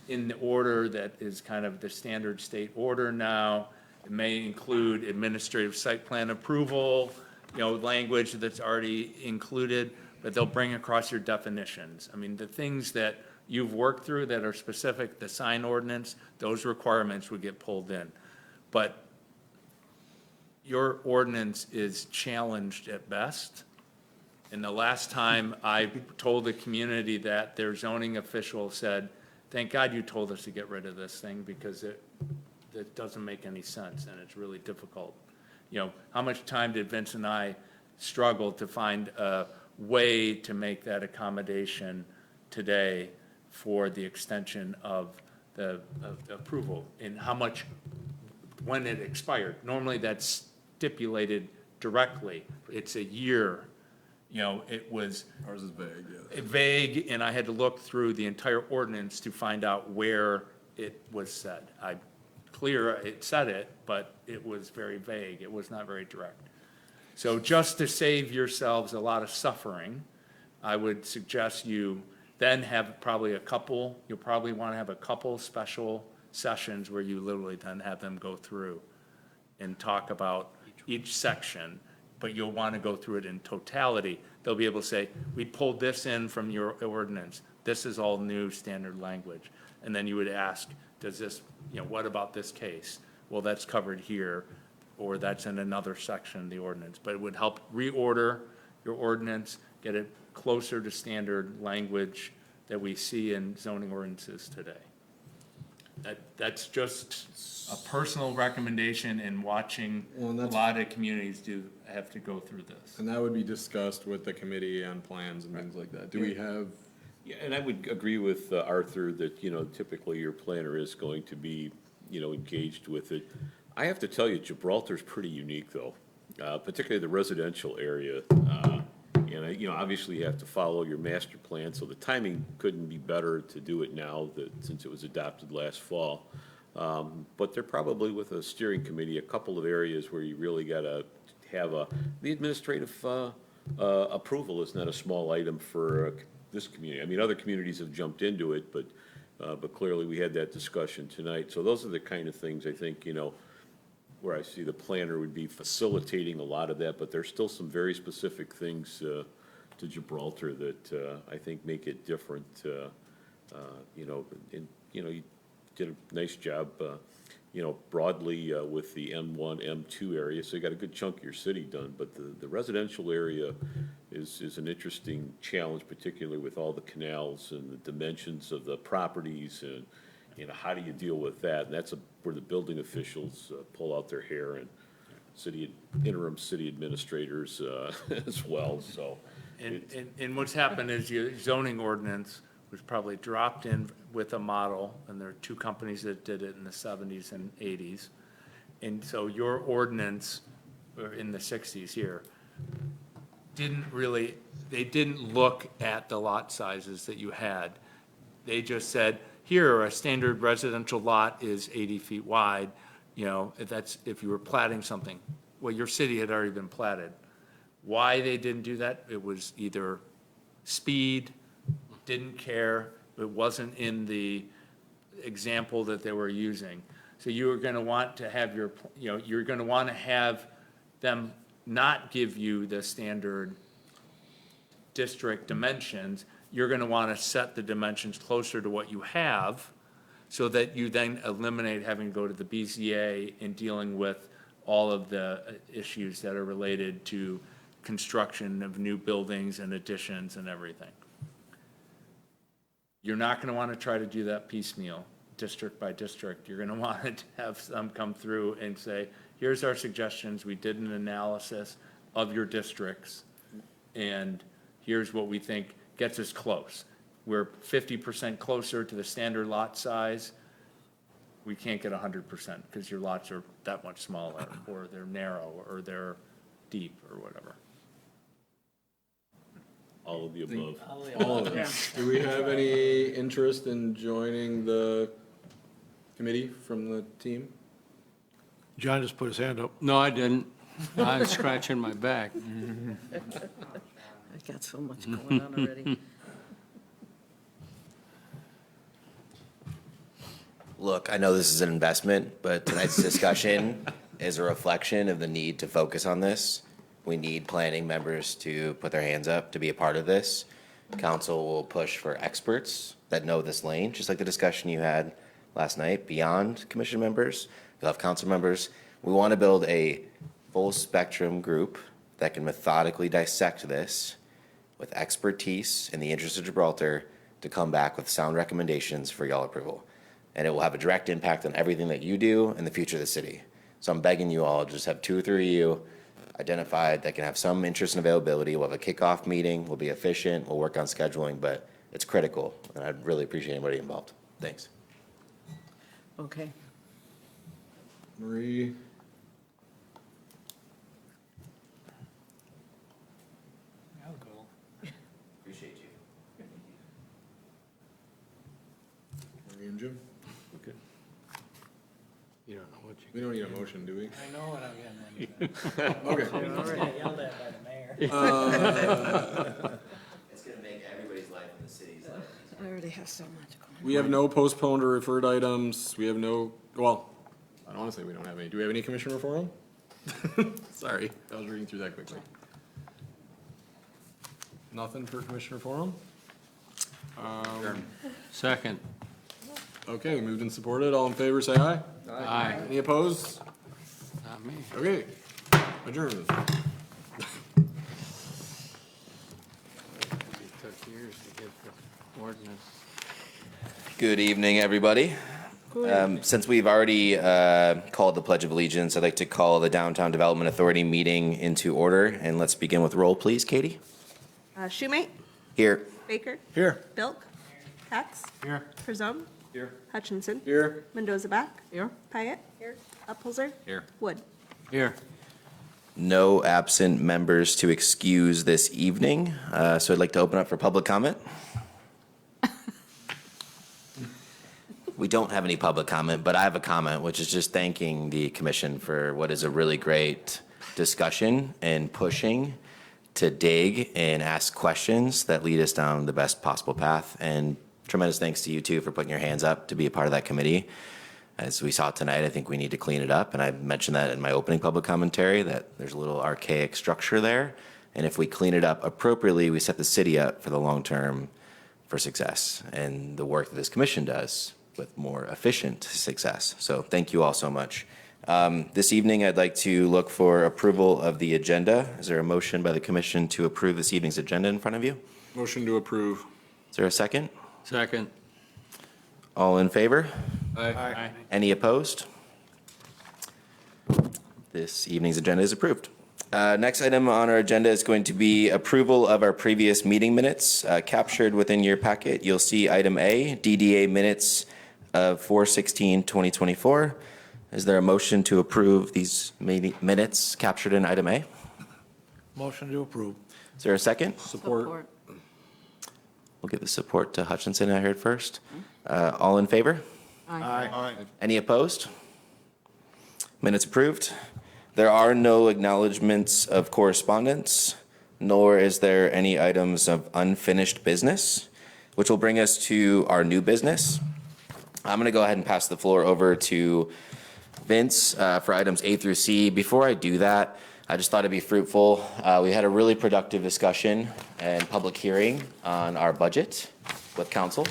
in the order that is kind of the standard state order now. It may include administrative site plan approval, language that's already included, but they'll bring across your definitions. I mean, the things that you've worked through that are specific, the sign ordinance, those requirements would get pulled in. But your ordinance is challenged at best. And the last time I told the community that, their zoning official said, thank God you told us to get rid of this thing because it doesn't make any sense and it's really difficult. How much time did Vince and I struggle to find a way to make that accommodation today for the extension of the approval, and how much, when it expired. Normally that's stipulated directly. It's a year, You know, it was Ours is vague, yeah. vague, and I had to look through the entire ordinance to find out where it was said. It said it, but it was very vague. It was not very direct. So just to save yourselves a lot of suffering, I would suggest you then have probably you'll probably want to have a couple special sessions where you literally then have them go through and talk about each section, but you'll want to go through it in totality. They'll be able to say, we pulled this in from your ordinance. This is all new standard language. And then you would ask, does this, what about this case? Well, that's covered here, or that's in another section of the ordinance. But it would help reorder your ordinance, get it closer to standard language that we see in zoning ordinances today. That's just a personal recommendation in watching a lot of communities have to go through this. And that would be discussed with the committee on plans and things like that. Do we have? Yeah, and I would agree with Arthur that, typically your planner is going to be, engaged with it. I have to tell you, Gibraltar's pretty unique, though, particularly the residential area. And, obviously you have to follow your master plan, so the timing couldn't be better to do it now since it was adopted last fall. But they're probably, with a steering committee, a couple of areas where you really got to have the administrative approval is not a small item for this community. I mean, other communities have jumped into it, but clearly we had that discussion tonight. So those are the kind of things I think, where I see the planner would be facilitating a lot of that, but there's still some very specific things to Gibraltar that I think make it different. And you did a nice job, broadly with the M1, M2 area, so you got a good chunk of your city done. But the residential area is an interesting challenge, particularly with all the canals and the dimensions of the properties and, how do you deal with that? And that's where the building officials pull out their hair, and interim city administrators as well, so. And what's happened is your zoning ordinance was probably dropped in with a model, and there are two companies that did it in the 70s and 80s. And so your ordinance, or in the 60s here, they didn't look at the lot sizes that you had. They just said, here, a standard residential lot is 80 feet wide, if you were platting something. Well, your city had already been platted. Why they didn't do that? It was either speed, didn't care, it wasn't in the example that they were using. So you were gonna want to have you're gonna wanna have them not give you the standard district dimensions. You're gonna wanna set the dimensions closer to what you have, so that you then eliminate having to go to the BZA and dealing with all of the issues that are related to construction of new buildings and additions and everything. You're not gonna wanna try to do that piecemeal, district by district. You're gonna want to have them come through and say, here's our suggestions, we did an analysis of your districts, and here's what we think gets us close. We're 50% closer to the standard lot size. We can't get 100% because your lots are that much smaller, or they're narrow, or they're deep, or whatever. All of the above. All of them. Do we have any interest in joining the committee from the team? John just put his hand up. No, I didn't. I was scratching my back. I got so much going on already. Look, I know this is an investment, but tonight's discussion is a reflection of the need to focus on this. We need planning members to put their hands up to be a part of this. Council will push for experts that know this lane, just like the discussion you had last night, beyond commission members. You'll have council members. We want to build a full spectrum group that can methodically dissect this with expertise in the interest of Gibraltar to come back with sound recommendations for y'all approval. And it will have a direct impact on everything that you do and the future of the city. So I'm begging you all, just have 2 or 3 of you identified that can have some interest and availability. We'll have a kickoff meeting, we'll be efficient, we'll work on scheduling, but it's critical, and I'd really appreciate anybody involved. Thanks. Okay. Marie? I'll go. You don't know what you. We don't need a motion, do we? I know what I'm getting into. Okay. I almost got yelled at by the mayor. It's gonna make everybody's life in the city's life. I already have so much going. We have no postponed or referred items. We have no, well, I don't wanna say we don't have any. Do we have any commissioner forum? Sorry, I was reading through that quickly. Nothing for commissioner forum? Second. Okay, moved and supported. All in favor, say aye. Aye. Any opposed? Not me. Okay, adjourned. It took years to get the ordinance. Good evening, everybody. Since we've already called the Pledge of Allegiance, I'd like to call the Downtown Development Authority meeting into order. And let's begin with roll, please, Katie. Schumate, Here. Baker, Here. Bilk, Cox, Here. Herzog, Here. Hutchinson, Here. Mendoza Bach, Here. Pyatt, Upholzer, Here. Wood. Here. No absent members to excuse this evening. So I'd like to open up for public comment. We don't have any public comment, but I have a comment, which is just thanking the commission for what is a really great discussion and pushing to dig and ask questions that lead us down the best possible path. And tremendous thanks to you too for putting your hands up to be a part of that committee. As we saw tonight, I think we need to clean it up. And I mentioned that in my opening public commentary, that there's a little archaic structure there. And if we clean it up appropriately, we set the city up for the long term for success and the work that this commission does with more efficient success. So thank you all so much. This evening, I'd like to look for approval of the agenda. Is there a motion by the commission to approve this evening's agenda in front of you? Motion to approve. Is there a second? Second. All in favor? Aye. Any opposed? This evening's agenda is approved. Next item on our agenda is going to be approval of our previous meeting minutes. Captured within your packet, you'll see item A, DDA minutes of 4/16/2024. Is there a motion to approve these minutes captured in item A? Motion to approve. Is there a second? Support. We'll give the support to Hutchinson, I heard first. All in favor? Aye. Any opposed? Minutes approved. There are no acknowledgements of correspondence, nor is there any items of unfinished business, which will bring us to our new business. I'm going to go ahead and pass the floor over to Vince for items A through C. Before I do that, I just thought it'd be fruitful. We had a really productive discussion and public hearing on our budget with council.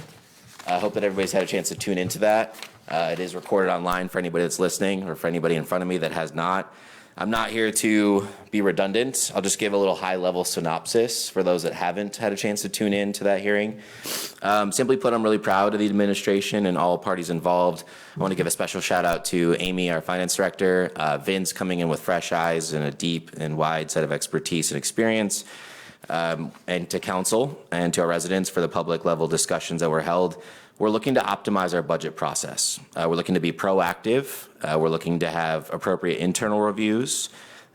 I hope that everybody's had a chance to tune into that. It is recorded online for anybody that's listening or for anybody in front of me that has not. I'm not here to be redundant. I'll just give a little high-level synopsis for those that haven't had a chance to tune in to that hearing. Simply put, I'm really proud of the administration and all parties involved. I want to give a special shout-out to Amy, our finance director, Vince coming in with fresh eyes and a deep and wide set of expertise and experience, and to council and to our residents for the public-level discussions that were held. We're looking to optimize our budget process. We're looking to be proactive. We're looking to have appropriate internal reviews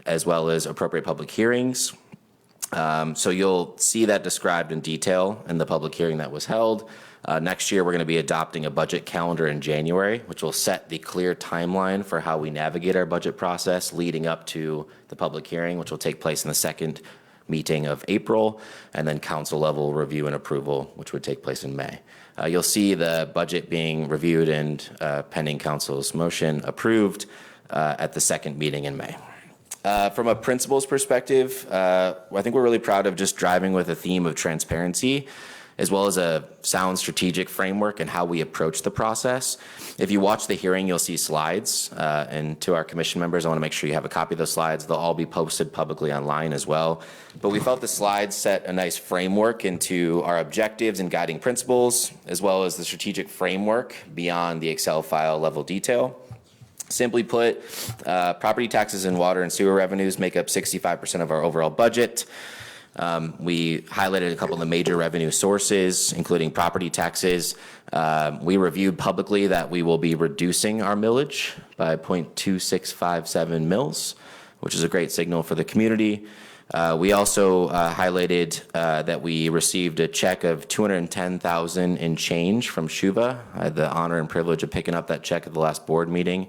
as well as appropriate public hearings. So you'll see that described in detail in the public hearing that was held. Next year, we're going to be adopting a budget calendar in January, which will set the clear timeline for how we navigate our budget process leading up to the public hearing, which will take place in the second meeting of April, and then council level review and approval, which would take place in May. You'll see the budget being reviewed and pending council's motion approved at the second meeting in May. From a principles perspective, I think we're really proud of just driving with a theme of transparency, as well as a sound strategic framework and how we approach the process. If you watch the hearing, you'll see slides. And to our commission members, I want to make sure you have a copy of those slides. They'll all be posted publicly online as well. But we felt the slides set a nice framework into our objectives and guiding principles, as well as the strategic framework beyond the Excel file level detail. Simply put, property taxes and water and sewer revenues make up 65% of our overall budget. We highlighted a couple of the major revenue sources, including property taxes. We reviewed publicly that we will be reducing our millage by 0.2657 mils, which is a great signal for the community. We also highlighted that we received a check of $210,000 in change from Shuva. I had the honor and privilege of picking up that check at the last board meeting.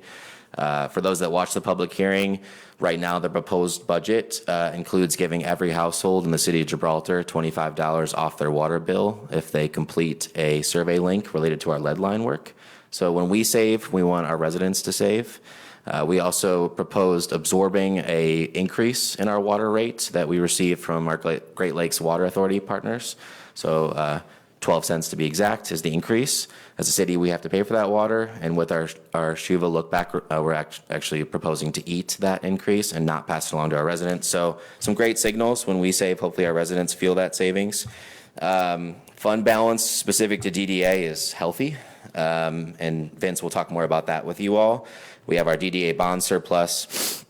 For those that watch the public hearing, right now the proposed budget includes giving every household in the city of Gibraltar $25 off their water bill if they complete a survey link related to our lead line work. So when we save, we want our residents to save. We also proposed absorbing a increase in our water rate that we received from our Great Lakes Water Authority partners. So 12 cents to be exact is the increase. As a city, we have to pay for that water, and with our Shuva look back, we're actually proposing to eat that increase and not pass it along to our residents. So some great signals when we save. Hopefully our residents feel that savings. Fund balance specific to DDA is healthy, and Vince will talk more about that with you all. We have our DDA bond surplus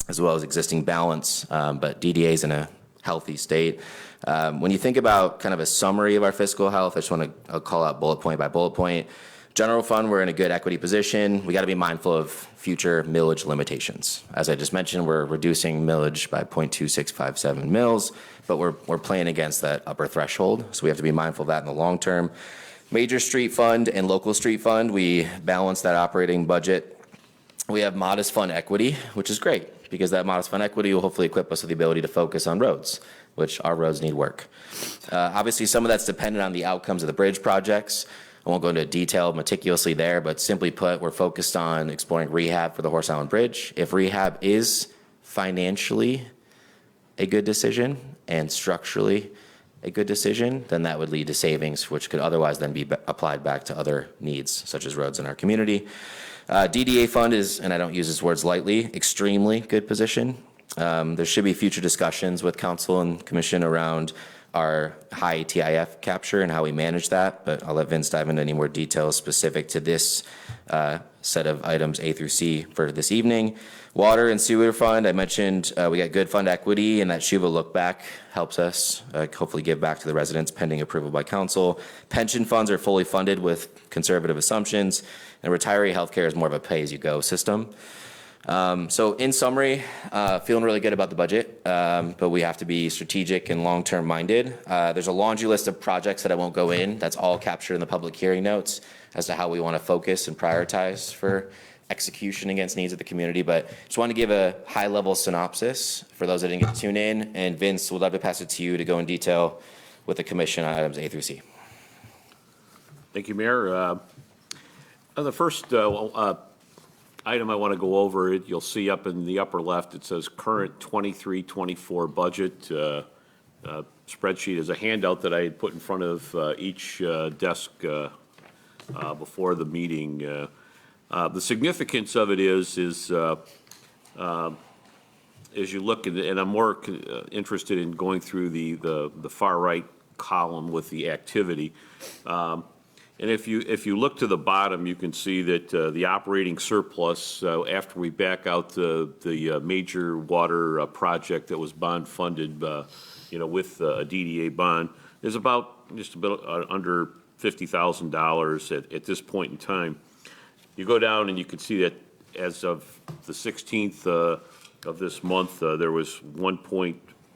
as well as existing balance, but DDA is in a healthy state. When you think about kind of a summary of our fiscal health, I just want to call out bullet point by bullet point. General fund, we're in a good equity position. We got to be mindful of future millage limitations. As I just mentioned, we're reducing millage by 0.2657 mils, but we're playing against that upper threshold, so we have to be mindful of that in the long term. Major street fund and local street fund, we balance that operating budget. We have modest fund equity, which is great, because that modest fund equity will hopefully equip us with the ability to focus on roads, which our roads need work. Obviously, some of that's dependent on the outcomes of the bridge projects. I won't go into detail meticulously there, but simply put, we're focused on exploring rehab for the Horse Island Bridge. If rehab is financially a good decision and structurally a good decision, then that would lead to savings, which could otherwise then be applied back to other needs, such as roads in our community. DDA fund is, and I don't use these words lightly, extremely good position. There should be future discussions with council and commission around our high TIF capture and how we manage that, but I'll let Vince dive into any more details specific to this set of items A through C for this evening. Water and sewer fund, I mentioned we got good fund equity, and that Shuva look back helps us hopefully give back to the residents pending approval by council. Pension funds are fully funded with conservative assumptions, and retiree healthcare is more of a pay-as-you-go system. So in summary, feeling really good about the budget, but we have to be strategic and long-term minded. There's a laundry list of projects that I won't go in. That's all captured in the public hearing notes as to how we want to focus and prioritize for execution against needs of the community. But just want to give a high-level synopsis for those that didn't get to tune in. And Vince, would love to pass it to you to go in detail with the commission on items A through C. Thank you, Mayor. The first item I want to go over, you'll see up in the upper left, it says current 23-24 budget spreadsheet is a handout that I had put in front of each desk before the meeting. The significance of it is as you look at it, and I'm more interested in going through the far right column with the activity. And if you look to the bottom, you can see that the operating surplus, after we back out the major water project that was bond funded, with a DDA bond, is about just a bit under $50,000 at this point in time. You go down and you can see that as of the 16th of this month, there was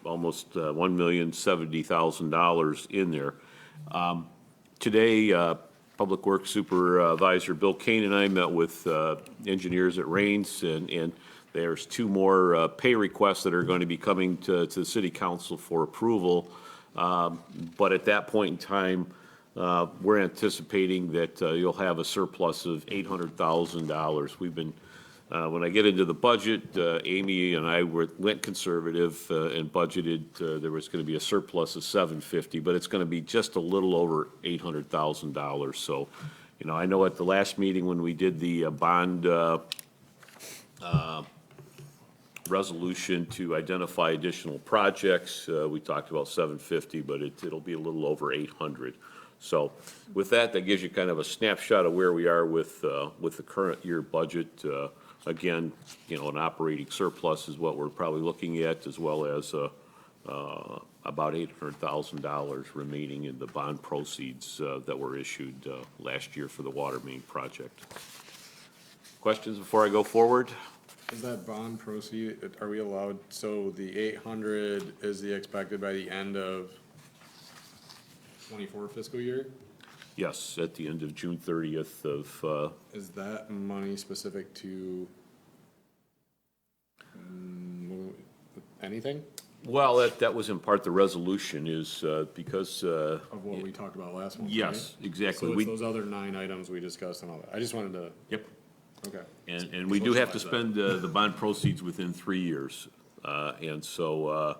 almost $1,070,000 in there. Today, Public Works Supervisor Bill Kane and I met with engineers at Rains, and there's two more pay requests that are going to be coming to the City Council for approval. But at that point in time, we're anticipating that you'll have a surplus of $800,000. We've been, when I get into the budget, Amy and I went conservative and budgeted. There was going to be a surplus of $750,000, but it's going to be just a little over $800,000. So, I know at the last meeting when we did the bond resolution to identify additional projects, we talked about $750,000, but it'll be a little over $800,000. So with that gives you kind of a snapshot of where we are with the current year budget. Again, an operating surplus is what we're probably looking at, as well as about $800,000 remaining in the bond proceeds that were issued last year for the water main project. Questions before I go forward? Is that bond proceed, are we allowed, so the 800 is the expected by the end of 24 fiscal year? Yes, at the end of June 30th of. Is that money specific to anything Well, that was in part the resolution is, because, of what we talked about last month? yes, right? exactly. So it's We- those other 9 items we discussed and all that. I just wanted to, Yep. okay. And we do have to Socialize spend the bond proceeds within 3 years. And so,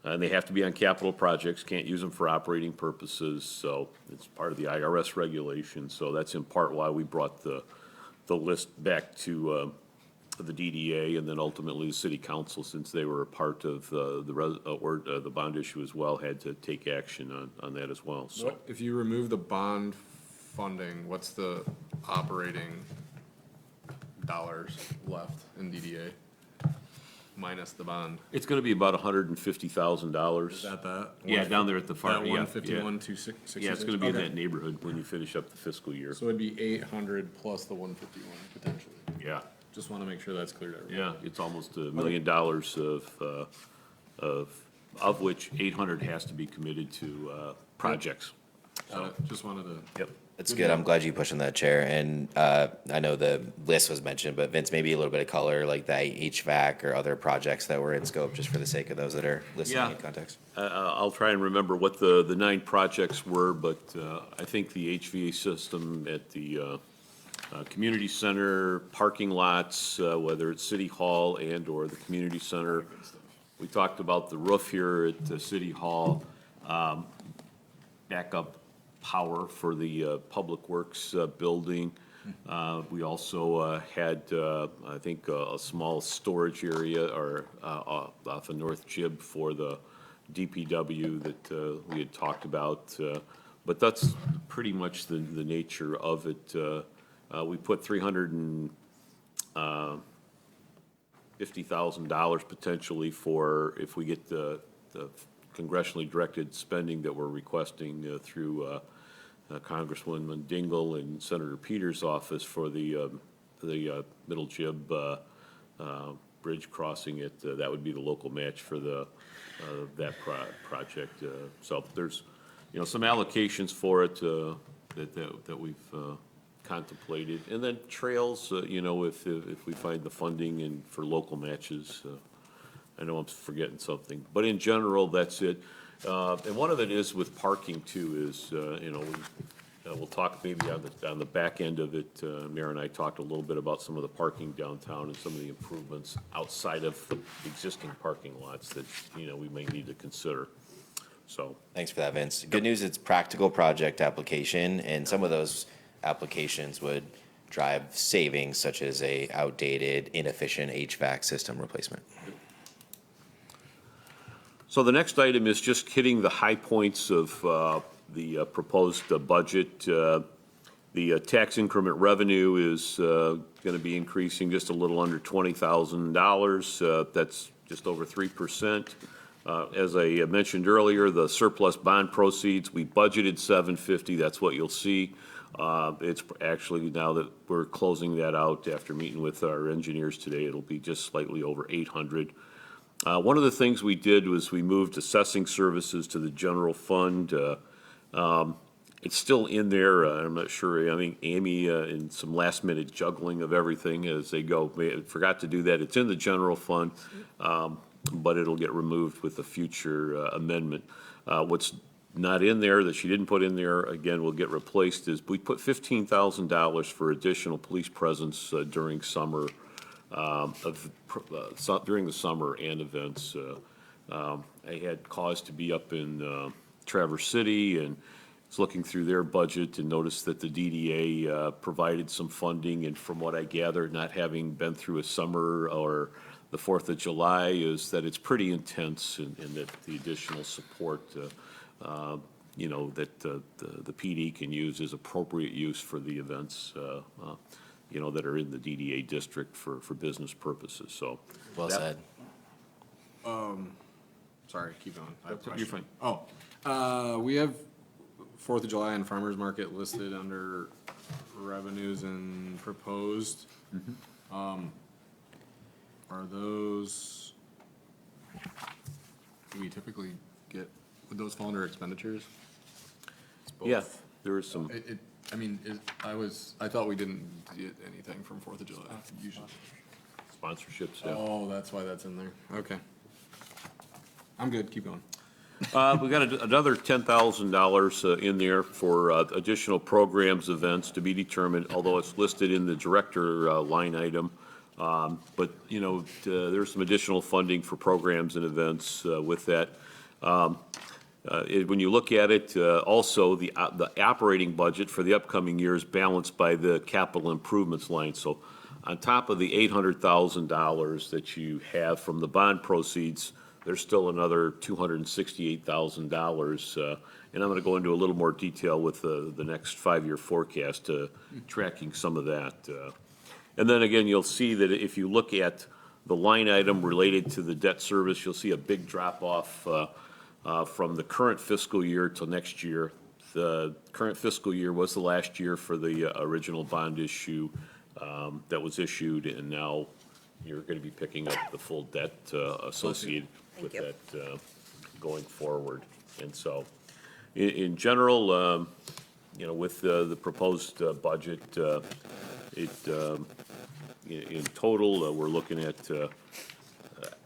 and they have to be on capital projects, can't use them for operating purposes, so it's part of the IRS regulation. So that's in part why we brought the list back to the DDA and then ultimately the city council, since they were a part of the bond issue as well, had to take action on that as well, so. What, if you remove the bond funding, what's the operating dollars left in DDA? Minus the bond. It's gonna be about $150,000. Is that? Yeah, down there at the far, That yeah. 151, 266? Yeah, it's gonna be in Okay. that neighborhood when you finish up the fiscal year. So it'd be 800 plus the 151 potentially. Yeah, Just want to make sure that's clear to everyone. yeah, it's almost $1 million of which 800 has to be committed to projects. Just wanted to. Yep. That's good. I'm glad you pushed on that, Chair. And I know the list was mentioned, but Vince, maybe a little bit of color, like the HVAC or other projects that were in scope, just for the sake of those that are listening Yeah. in context. I'll try and remember what the 9 projects were, but I think the HVA system at the community center, parking lots, whether it's City Hall and/or the community center. We talked about the roof here at the City Hall, backup power for the Public Works building. We also had, I think, a small storage area or off of North Jib for the DPW that we had talked about. But that's pretty much the nature of it. We put $350,000 potentially for if we get the congressionally directed spending that we're requesting through Congresswoman Dingell and Senator Peters' office for the Middle Jib bridge crossing. That would be the local match for that project. So there's, some allocations for it that we've contemplated. And then trails, if we find the funding and for local matches, I know I'm forgetting something, but in general, that's it. And one of it is with parking too, is, we'll talk maybe on the back end of it. Mayor and I talked a little bit about some of the parking downtown and some of the improvements outside of the existing parking lots that, we may need to consider, so. Thanks for that, Vince. Good news, it's practical project application, and some of those applications would drive savings, such as a outdated, inefficient HVAC system replacement. So the next item is just hitting the high points of the proposed budget. The tax increment revenue is going to be increasing just a little under $20,000. That's just over 3%. As I mentioned earlier, the surplus bond proceeds, we budgeted $750. That's what you'll see. It's actually, now that we're closing that out after meeting with our engineers today, it'll be just slightly over $800. One of the things we did was we moved assessing services to the general fund. It's still in there. I'm not sure. I think Amy, in some last minute juggling of everything as they go, forgot to do that. It's in the general fund, but it'll get removed with a future amendment. What's not in there that she didn't put in there, again, will get replaced, is we put $15,000 for additional police presence during summer, during the summer and events. I had cause to be up in Traverse City and was looking through their budget and noticed that the DDA provided some funding, and from what I gathered, not having been through a summer or the 4th of July, is that it's pretty intense, and that the additional support that the PD can use is appropriate use for the events that are in the DDA district for business purposes, so. Well said. Sorry, keep going. I have a You're question. fine. We have 4th of July and Farmers Market listed under revenues and proposed. Are those, do we typically get, would those fall under expenditures? It's both. Yeah, there is some. I thought we didn't get anything from 4th of July, usually. Sponsorships, yeah. Oh, that's why that's in there. Okay. I'm good, keep going. We got another $10,000 in there for additional programs, events to be determined, although it's listed in the director line item. But, you know, there's some additional funding for programs and events with that. When you look at it, also, the operating budget for the upcoming year is balanced by the capital improvements line. So on top of the $800,000 that you have from the bond proceeds, there's still another $268,000. And I'm going to go into a little more detail with the next 5-year forecast, tracking some of that. And then again, you'll see that if you look at the line item related to the debt service, you'll see a big drop off from the current fiscal year till next year. The current fiscal year was the last year for the original bond issue that was issued, and now you're going to be picking up the full debt associated with that going forward. And so, in general, you know, with the proposed budget, in total, we're looking at,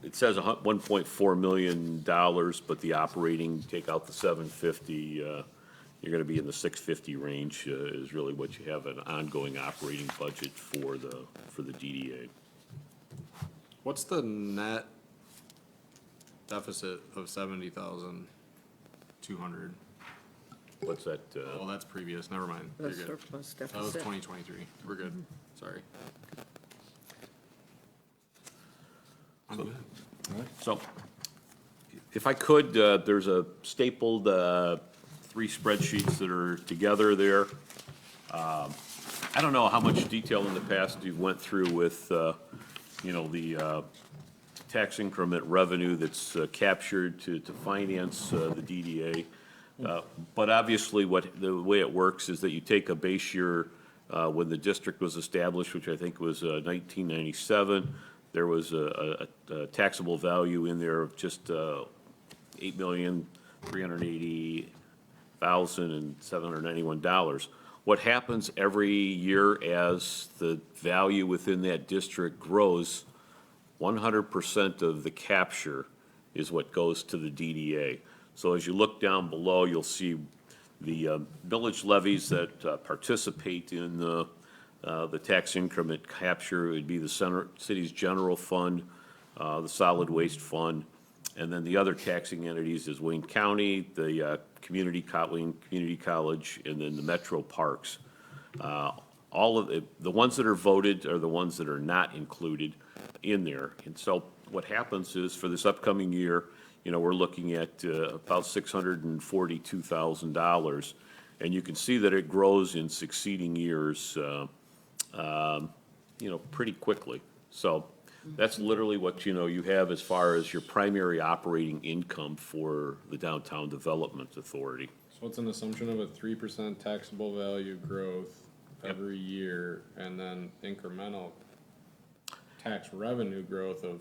it says $1.4 million, but the operating, take out the 750, you're going to be in the 650 range is really what you have an ongoing operating budget for the DDA. What's the net deficit of 70,200? What's that? Oh, that's previous, never mind. The You're good. surplus That was deficit. 2023, we're good, sorry. I'm good. So, if I could, there's a stapled 3 spreadsheets that are together there. I don't know how much detail in the past you went through with, you know, the tax increment revenue that's captured to finance the DDA. But obviously, the way it works is that you take a base year when the district was established, which I think was 1997. There was a taxable value in there of just $8,380,791. What happens every year as the value within that district grows, 100% of the capture is what goes to the DDA. So as you look down below, you'll see the village levies that participate in the tax increment capture. It would be the city's general fund, the solid waste fund, and then the other taxing entities is Wayne County, the Wayne Community College, and then the Metro Parks. All of the ones that are voted are the ones that are not included in there. And so what happens is for this upcoming year, you know, we're looking at about $642,000, and you can see that it grows in succeeding years, you know, pretty quickly. So that's literally what, you know, you have as far as your primary operating income for the Downtown Development Authority. So what's an assumption of a 3% taxable value growth every year, and then incremental tax revenue growth of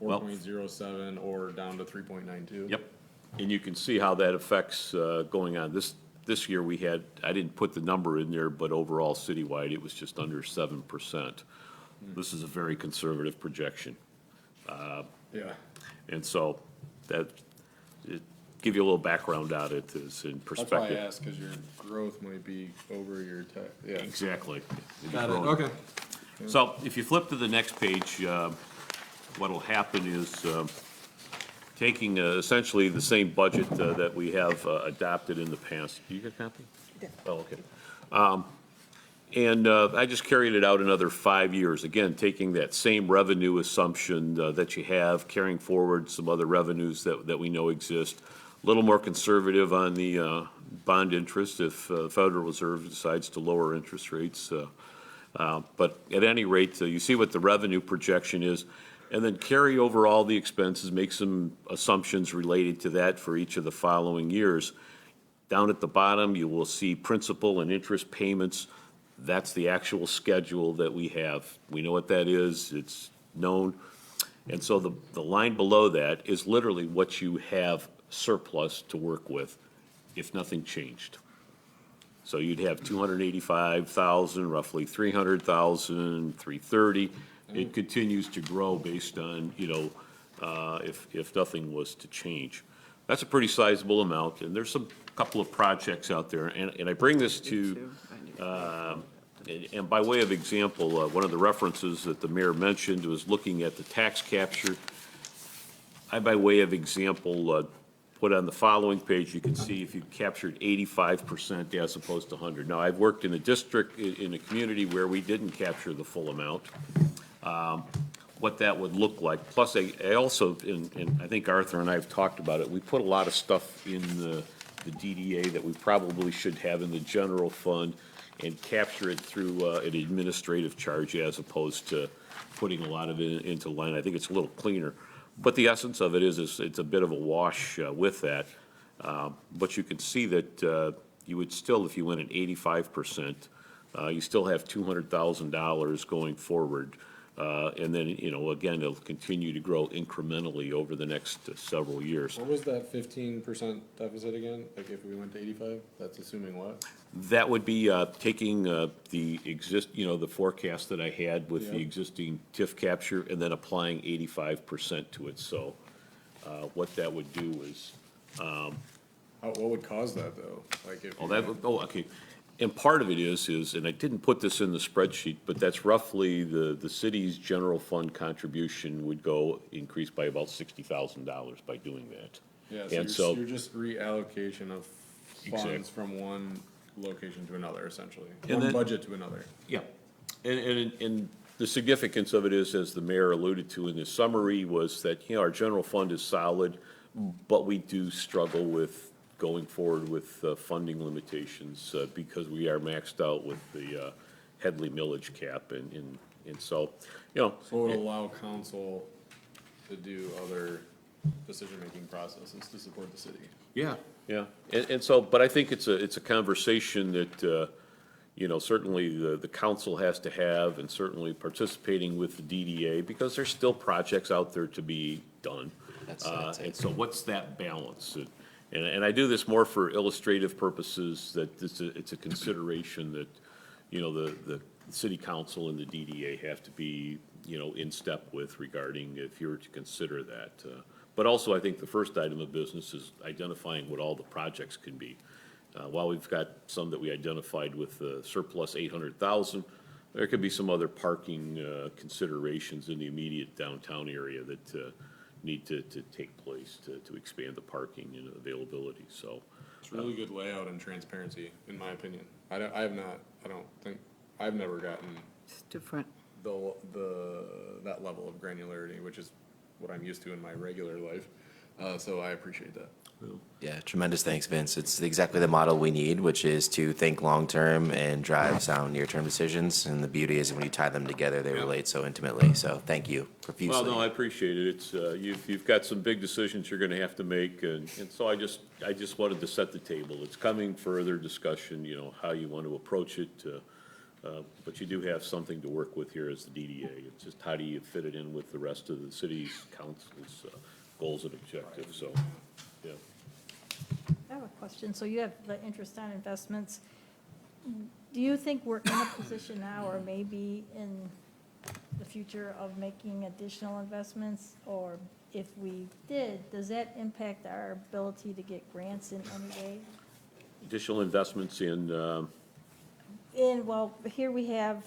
4.07 or down to 3.92? Yep. And you can see how that affects going on. This year we had, I didn't put the number in there, but overall citywide, it was just under 7%. This is a very conservative projection. Yeah. And so that, give you a little background on it is in perspective. That's why I asked, because your growth might be over your tax, yeah. Exactly. Got it, okay. So if you flip to the next page, what'll happen is taking essentially the same budget that we have adopted in the past. Do you get a copy? Yeah. Oh, okay. And I just carried it out another 5 years. Again, taking that same revenue assumption that you have, carrying forward some other revenues that we know exist. A little more conservative on the bond interest if the Federal Reserve decides to lower interest rates. But at any rate, you see what the revenue projection is, and then carry over all the expenses, make some assumptions related to that for each of the following years. Down at the bottom, you will see principal and interest payments. That's the actual schedule that we have. We know what that is. It's known. And so the line below that is literally what you have surplus to work with if nothing changed. So you'd have 285,000, roughly 300,000, 330. It continues to grow based on, you know, if nothing was to change. That's a pretty sizable amount, and there's some, couple of projects out there, and I bring this to, and by way of example, one of the references that the mayor mentioned was looking at the tax capture. I, by way of example, put on the following page, you can see if you captured 85% as opposed to 100. Now, I've worked in a district, in a community where we didn't capture the full amount, what that would look like. Plus, I also, and I think Arthur and I have talked about it, we put a lot of stuff in the DDA that we probably should have in the general fund and capture it through an administrative charge as opposed to putting a lot of it into line. I think it's a little cleaner. But the essence of it is it's a bit of a wash with that. But you can see that you would still, if you went at 85%, you still have $200,000 going forward. And then, you know, again, it'll continue to grow incrementally over the next several years. What was that 15% deficit again? Like if we went to 85, that's assuming what? That would be taking the the forecast that I had with the existing TIF capture and then applying 85% to it. So what that would do is. What would cause that though? Like if. Okay. And part of it is, and I didn't put this in the spreadsheet, but that's roughly the city's general fund contribution would increase by about $60,000 by doing that. Yeah, so you're just reallocation of funds from one location to another, essentially. One budget to another. Yeah. And the significance of it is, as the mayor alluded to in the summary, was that, you know, our general fund is solid, but we do struggle with going forward with funding limitations because we are maxed out with the Headley millage cap, and so, you know. So it would allow council to do other decision-making processes to support the city. Yeah, yeah, and so, but I think it's a conversation that, you know, certainly the council has to have, and certainly participating with the DDA, because there's still projects out there to be done. And so what's that balance? And I do this more for illustrative purposes, that it's a consideration that, you know, the city council and the DDA have to be, you know, in step with regarding if you were to consider that. But also, I think the first item of business is identifying what all the projects can be. While we've got some that we identified with surplus 800,000, there could be some other parking considerations in the immediate downtown area that need to take place to expand the parking and availability, so. It's really good layout and transparency, in my opinion. I've never gotten. It's different. That level of granularity, which is what I'm used to in my regular life. So I appreciate that. Yeah, tremendous thanks, Vince. It's exactly the model we need, which is to think long-term and drive sound near-term decisions. And the beauty is when you tie them together, they relate so intimately. So thank you profusely. Well, no, I appreciate it. It's, you've got some big decisions you're gonna have to make, and so I just wanted to set the table. It's coming further discussion, you know, how you want to approach it, but you do have something to work with here as the DDA. It's just how do you fit it in with the rest of the city's council's goals and objectives, so, yeah. I have a question. So you have the interest on investments. Do you think we're in a position now, or maybe in the future, of making additional investments? Or if we did, does that impact our ability to get grants in any way? Additional investments in, Well, here we have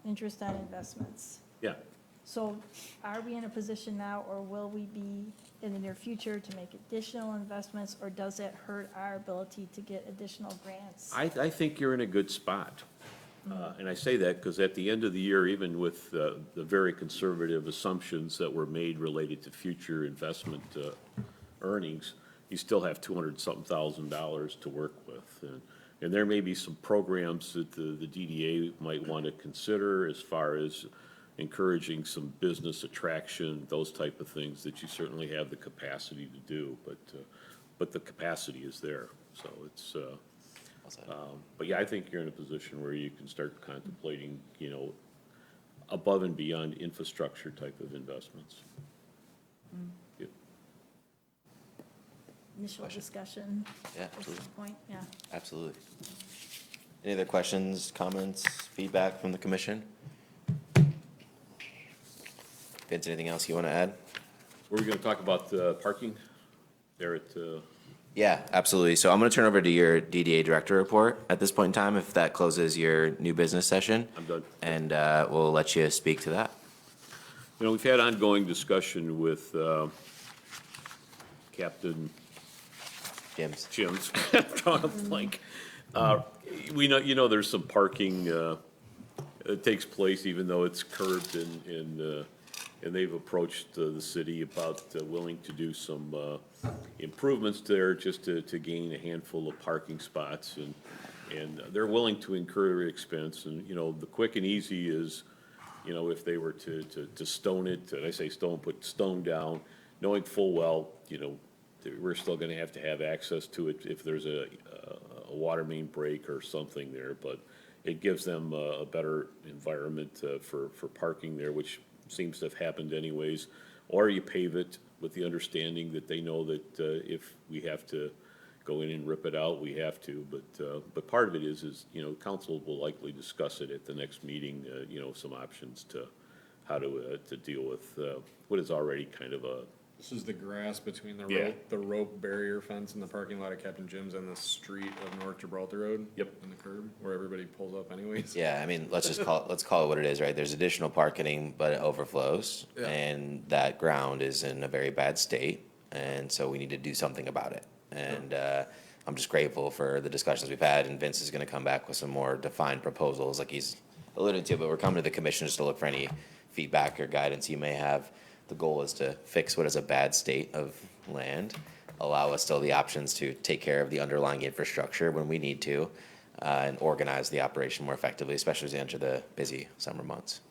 interest on investments. yeah. So are we in a position now, or will we be in the near future to make additional investments, or does that hurt our ability to get additional grants? I think you're in a good spot. And I say that because at the end of the year, even with the very conservative assumptions that were made related to future investment earnings, you still have $200-something thousand to work with. And there may be some programs that the DDA might want to consider as far as encouraging some business attraction, those type of things that you certainly have the capacity to do, but the capacity is there. So it's, but yeah, I think you're in a position where you can start contemplating, you know, above and beyond infrastructure type of investments. Yeah. Initial discussion Yeah, at this absolutely. point, yeah. Absolutely. Any other questions, comments, feedback from the commission? Vince, anything else you want to add? Were we gonna talk about, parking there at, Yeah, absolutely. So I'm going to turn over to your DDA director report at this point in time, if that closes your new business session. I'm done. And we'll let you speak to that. You know, we've had ongoing discussion with, Captain Jim's. drawing a blank. We know, you know, there's some parking, that takes place even though it's curbed and they've approached the city about willing to do some improvements there just to gain a handful of parking spots and they're willing to incur expense and, you know, the quick and easy is, you know, if they were to stone it, and I say stone, put stone down, knowing full well, you know, we're still gonna have to have access to it if there's a water main break or something there, but it gives them a better environment for parking there, which seems to have happened anyways. Or you pave it with the understanding that they know that if we have to go in and rip it out, we have to. But part of it is, you know, council will likely discuss it at the next meeting, you know, some options to how to deal with what is already kind of a, This is the grass between Yeah. the rope barrier fence in the parking lot of Captain Jim's and the street of North Gibraltar Road. Yep. And the curb, where everybody pulls up anyways. Yeah, I mean, let's call it what it is, right? There's additional parking, but it overflows. Yeah. And that ground is in a very bad state. And so we need to do something about it. And I'm just grateful for the discussions we've had. And Vince is going to come back with some more defined proposals like he's alluded to. But we're coming to the commission just to look for any feedback or guidance you may have. The goal is to fix what is a bad state of land, allow us still the options to take care of the underlying infrastructure when we need to, and organize the operation more effectively, especially as we enter the busy summer months.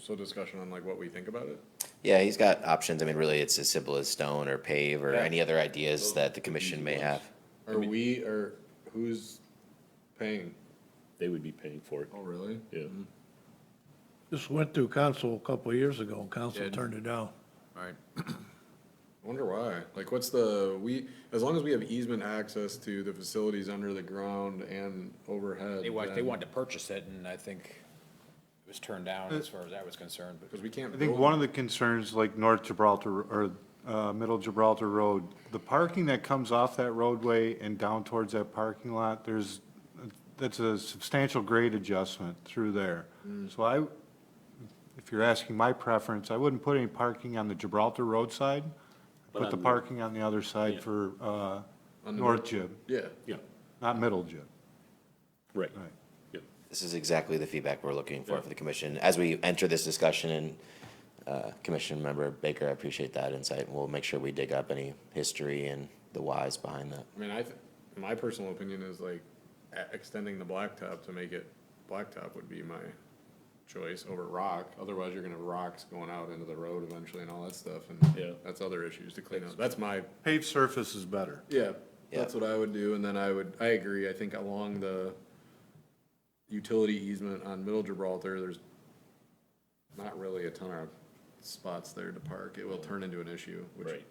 So discussion on like what we think about it? Yeah, he's got options. I mean, really, it's as simple as stone or pave or Yeah. any other ideas that the commission may have. Who's paying? they would be paying for it. Oh, really? Yeah. This went through council a couple of years ago, and council Did. turned it down. Right. I wonder why. Like, as long as we have easement access to the facilities under the ground and overhead. They then- wanted to purchase it, and I think it was turned down as far as that was concerned, but. Because we can't I think build. one of the concerns, like North Gibraltar, or Middle Gibraltar Road, the parking that comes off that roadway and down towards that parking lot, that's a substantial grade adjustment through there. So if you're asking my preference, I wouldn't put any parking on the Gibraltar Road side. But Put the on the- parking on the other side Yeah. for On the North Gib, Yeah. Yeah, not Middle Gib. right. Right. Yeah. This is exactly the feedback we're looking for Yeah. for the commission. As we enter this discussion, and Commission Member Baker, I appreciate that insight. We'll make sure we dig up any history and the whys behind that. I mean, my personal opinion is like extending the blacktop to make it blacktop would be my choice over rock. Otherwise, you're gonna have rocks going out into the road eventually and all that stuff, and Yeah. that's other issues to clean up. That's my, Paved surface is better. yeah, that's what I would do, and then I agree, I think along the utility easement on Middle Gibraltar, there's not really a ton of spots there to park. It will turn into an issue, Right.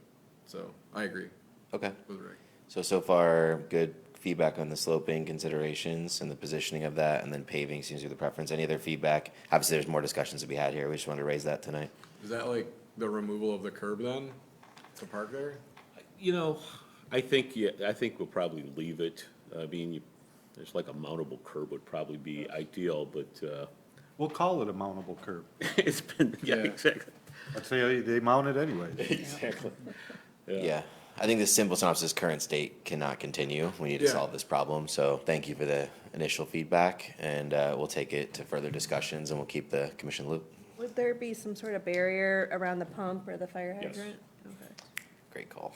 So, I agree Okay. with Rick. So far, good feedback on the sloping considerations and the positioning of that, and then paving seems to be the preference. Any other feedback? Obviously, there's more discussions to be had here. We just wanted to raise that tonight. Is that like the removal of the curb then, to park there? You know, I think we'll probably leave it. I mean, there's like a mountable curb would probably be ideal, but, We'll call it a mountable curb. it's been, yeah, Yeah. exactly. I'd say they mount it anyways. Exactly. Yeah, I think the simple synopsis, current state cannot continue. We need to Yeah. solve this problem. So thank you for the initial feedback, and we'll take it to further discussions, and we'll keep the commission loop. Would there be some sort of barrier around the pump or the fire Yes. hydrant? Okay. Great call.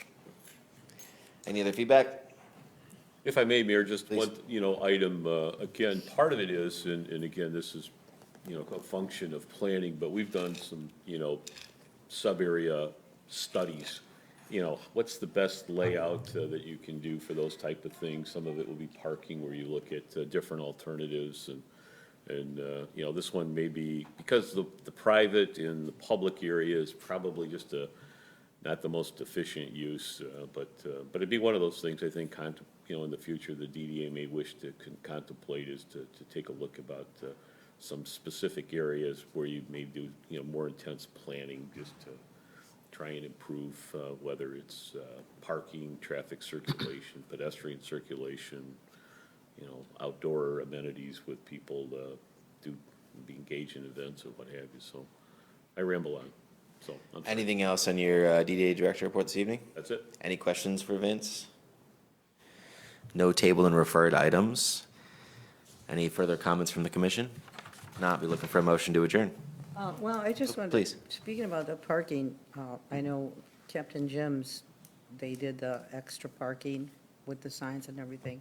Any other feedback? If I may, Mayor, just Please. one, item, again, part of it is, and again, this is, a function of planning, but we've done some, sub-area studies. What's the best layout that you can do for those type of things? Some of it will be parking where you look at different alternatives and this one may be, because the private and the public area is probably just not the most efficient use, but it'd be one of those things, I think, in the future, the DDA may wish to contemplate is to take a look about some specific areas where you may do, more intense planning just to try and improve, whether it's parking, traffic circulation, pedestrian circulation, outdoor amenities with people be engaged in events and what have you. So I ramble on. So I'm sorry. Anything else on your DDA director report this evening? That's it. Any questions for Vince? No table and referred items. Any further comments from the commission? Not, be looking for a motion to adjourn. Well, I just wanted, Please. speaking about the parking, I know Captain Jim's, they did the extra parking with the signs and everything.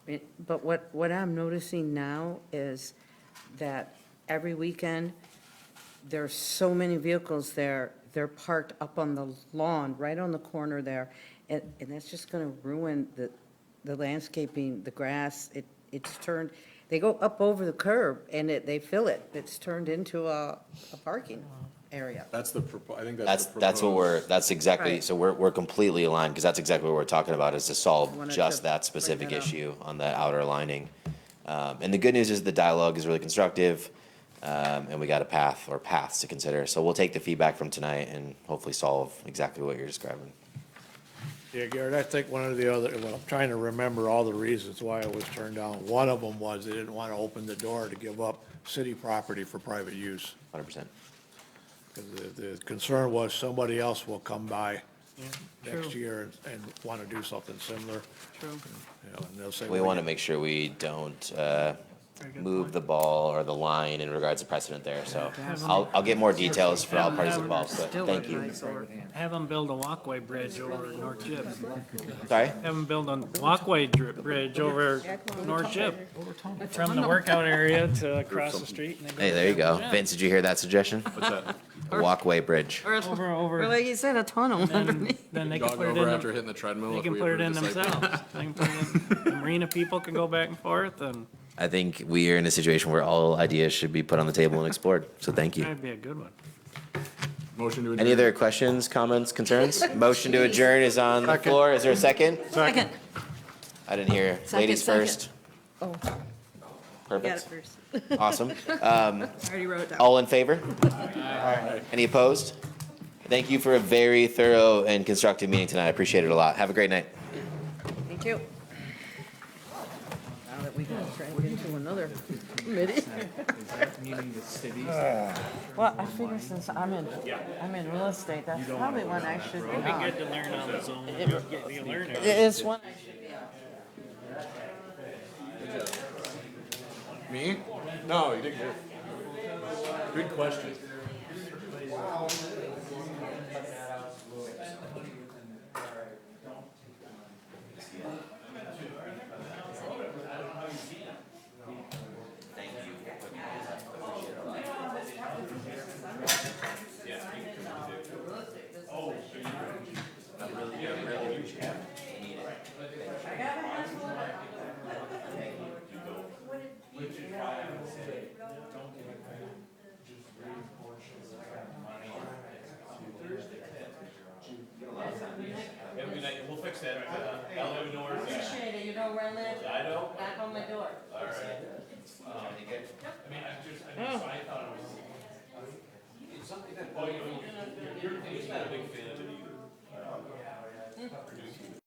Yeah. But what I'm noticing now is that every weekend, there's so many vehicles there, they're parked up on the lawn, right on the corner there, and that's just gonna ruin the landscaping, the grass, it's turned, they go up over the curb, and they fill it, it's turned into a parking area. That's I think That's what that's exactly, Right. so we're completely aligned, because that's exactly what we're talking about, is to solve Wanted just to that specific bring that up. issue on the outer lining. And the good news is the dialogue is really constructive, and we got a paths to consider. So we'll take the feedback from tonight and hopefully solve exactly what you're describing. Yeah, Garrett, I think one of the other, well, I'm trying to remember all the reasons why it was turned down. One of them was they didn't want to open the door to give up city property for private use. 100%. Because the concern was somebody else will come by next True. year and want to do something similar. True. And they'll say. We want to make sure we don't move the ball or the line in regards to precedent there. So I'll get more details for all parties involved, but thank you. Have them build a walkway bridge over North Ship. Sorry? Have them build a walkway bridge over North Ship. From the workout area to across the street. and they go Hey, there you go. Yeah. Vince, did you hear that suggestion? What's that? A walkway bridge. Over, Or like you said, a tunnel then, underneath. then they can Dog put it over in, after hitting the treadmill. they if can we put it in approve the site plan. themselves. They can put it in, the marina people can go back and forth, and I think we are in a situation where all ideas should be put on the table and explored. So thank you. that'd be a good one. Motion to adjourn. Any other questions, comments, concerns? Motion to adjourn is on the floor. Is there a second? Second. I didn't hear. Second, Ladies second. first. Oh, got it Perfect. first. Awesome. I already wrote it down. All in favor? Any opposed? Thank you for a very thorough and constructive meeting tonight. I appreciate it a lot. Have a great night. Thank you. Now that we got dragged into another committee. Well, I figure since I'm in real estate, that's probably one I should be It'd be on. good to learn on the zone. You learn it. It's one I should be on. Me? No, you did good. Good question. We'll fix that. I'll let you know where it's at. Appreciate it, you know where I live? I know. Knock on my door. All right. I mean, I thought it was. It's something that, oh, you're not a big fan of it either. Producing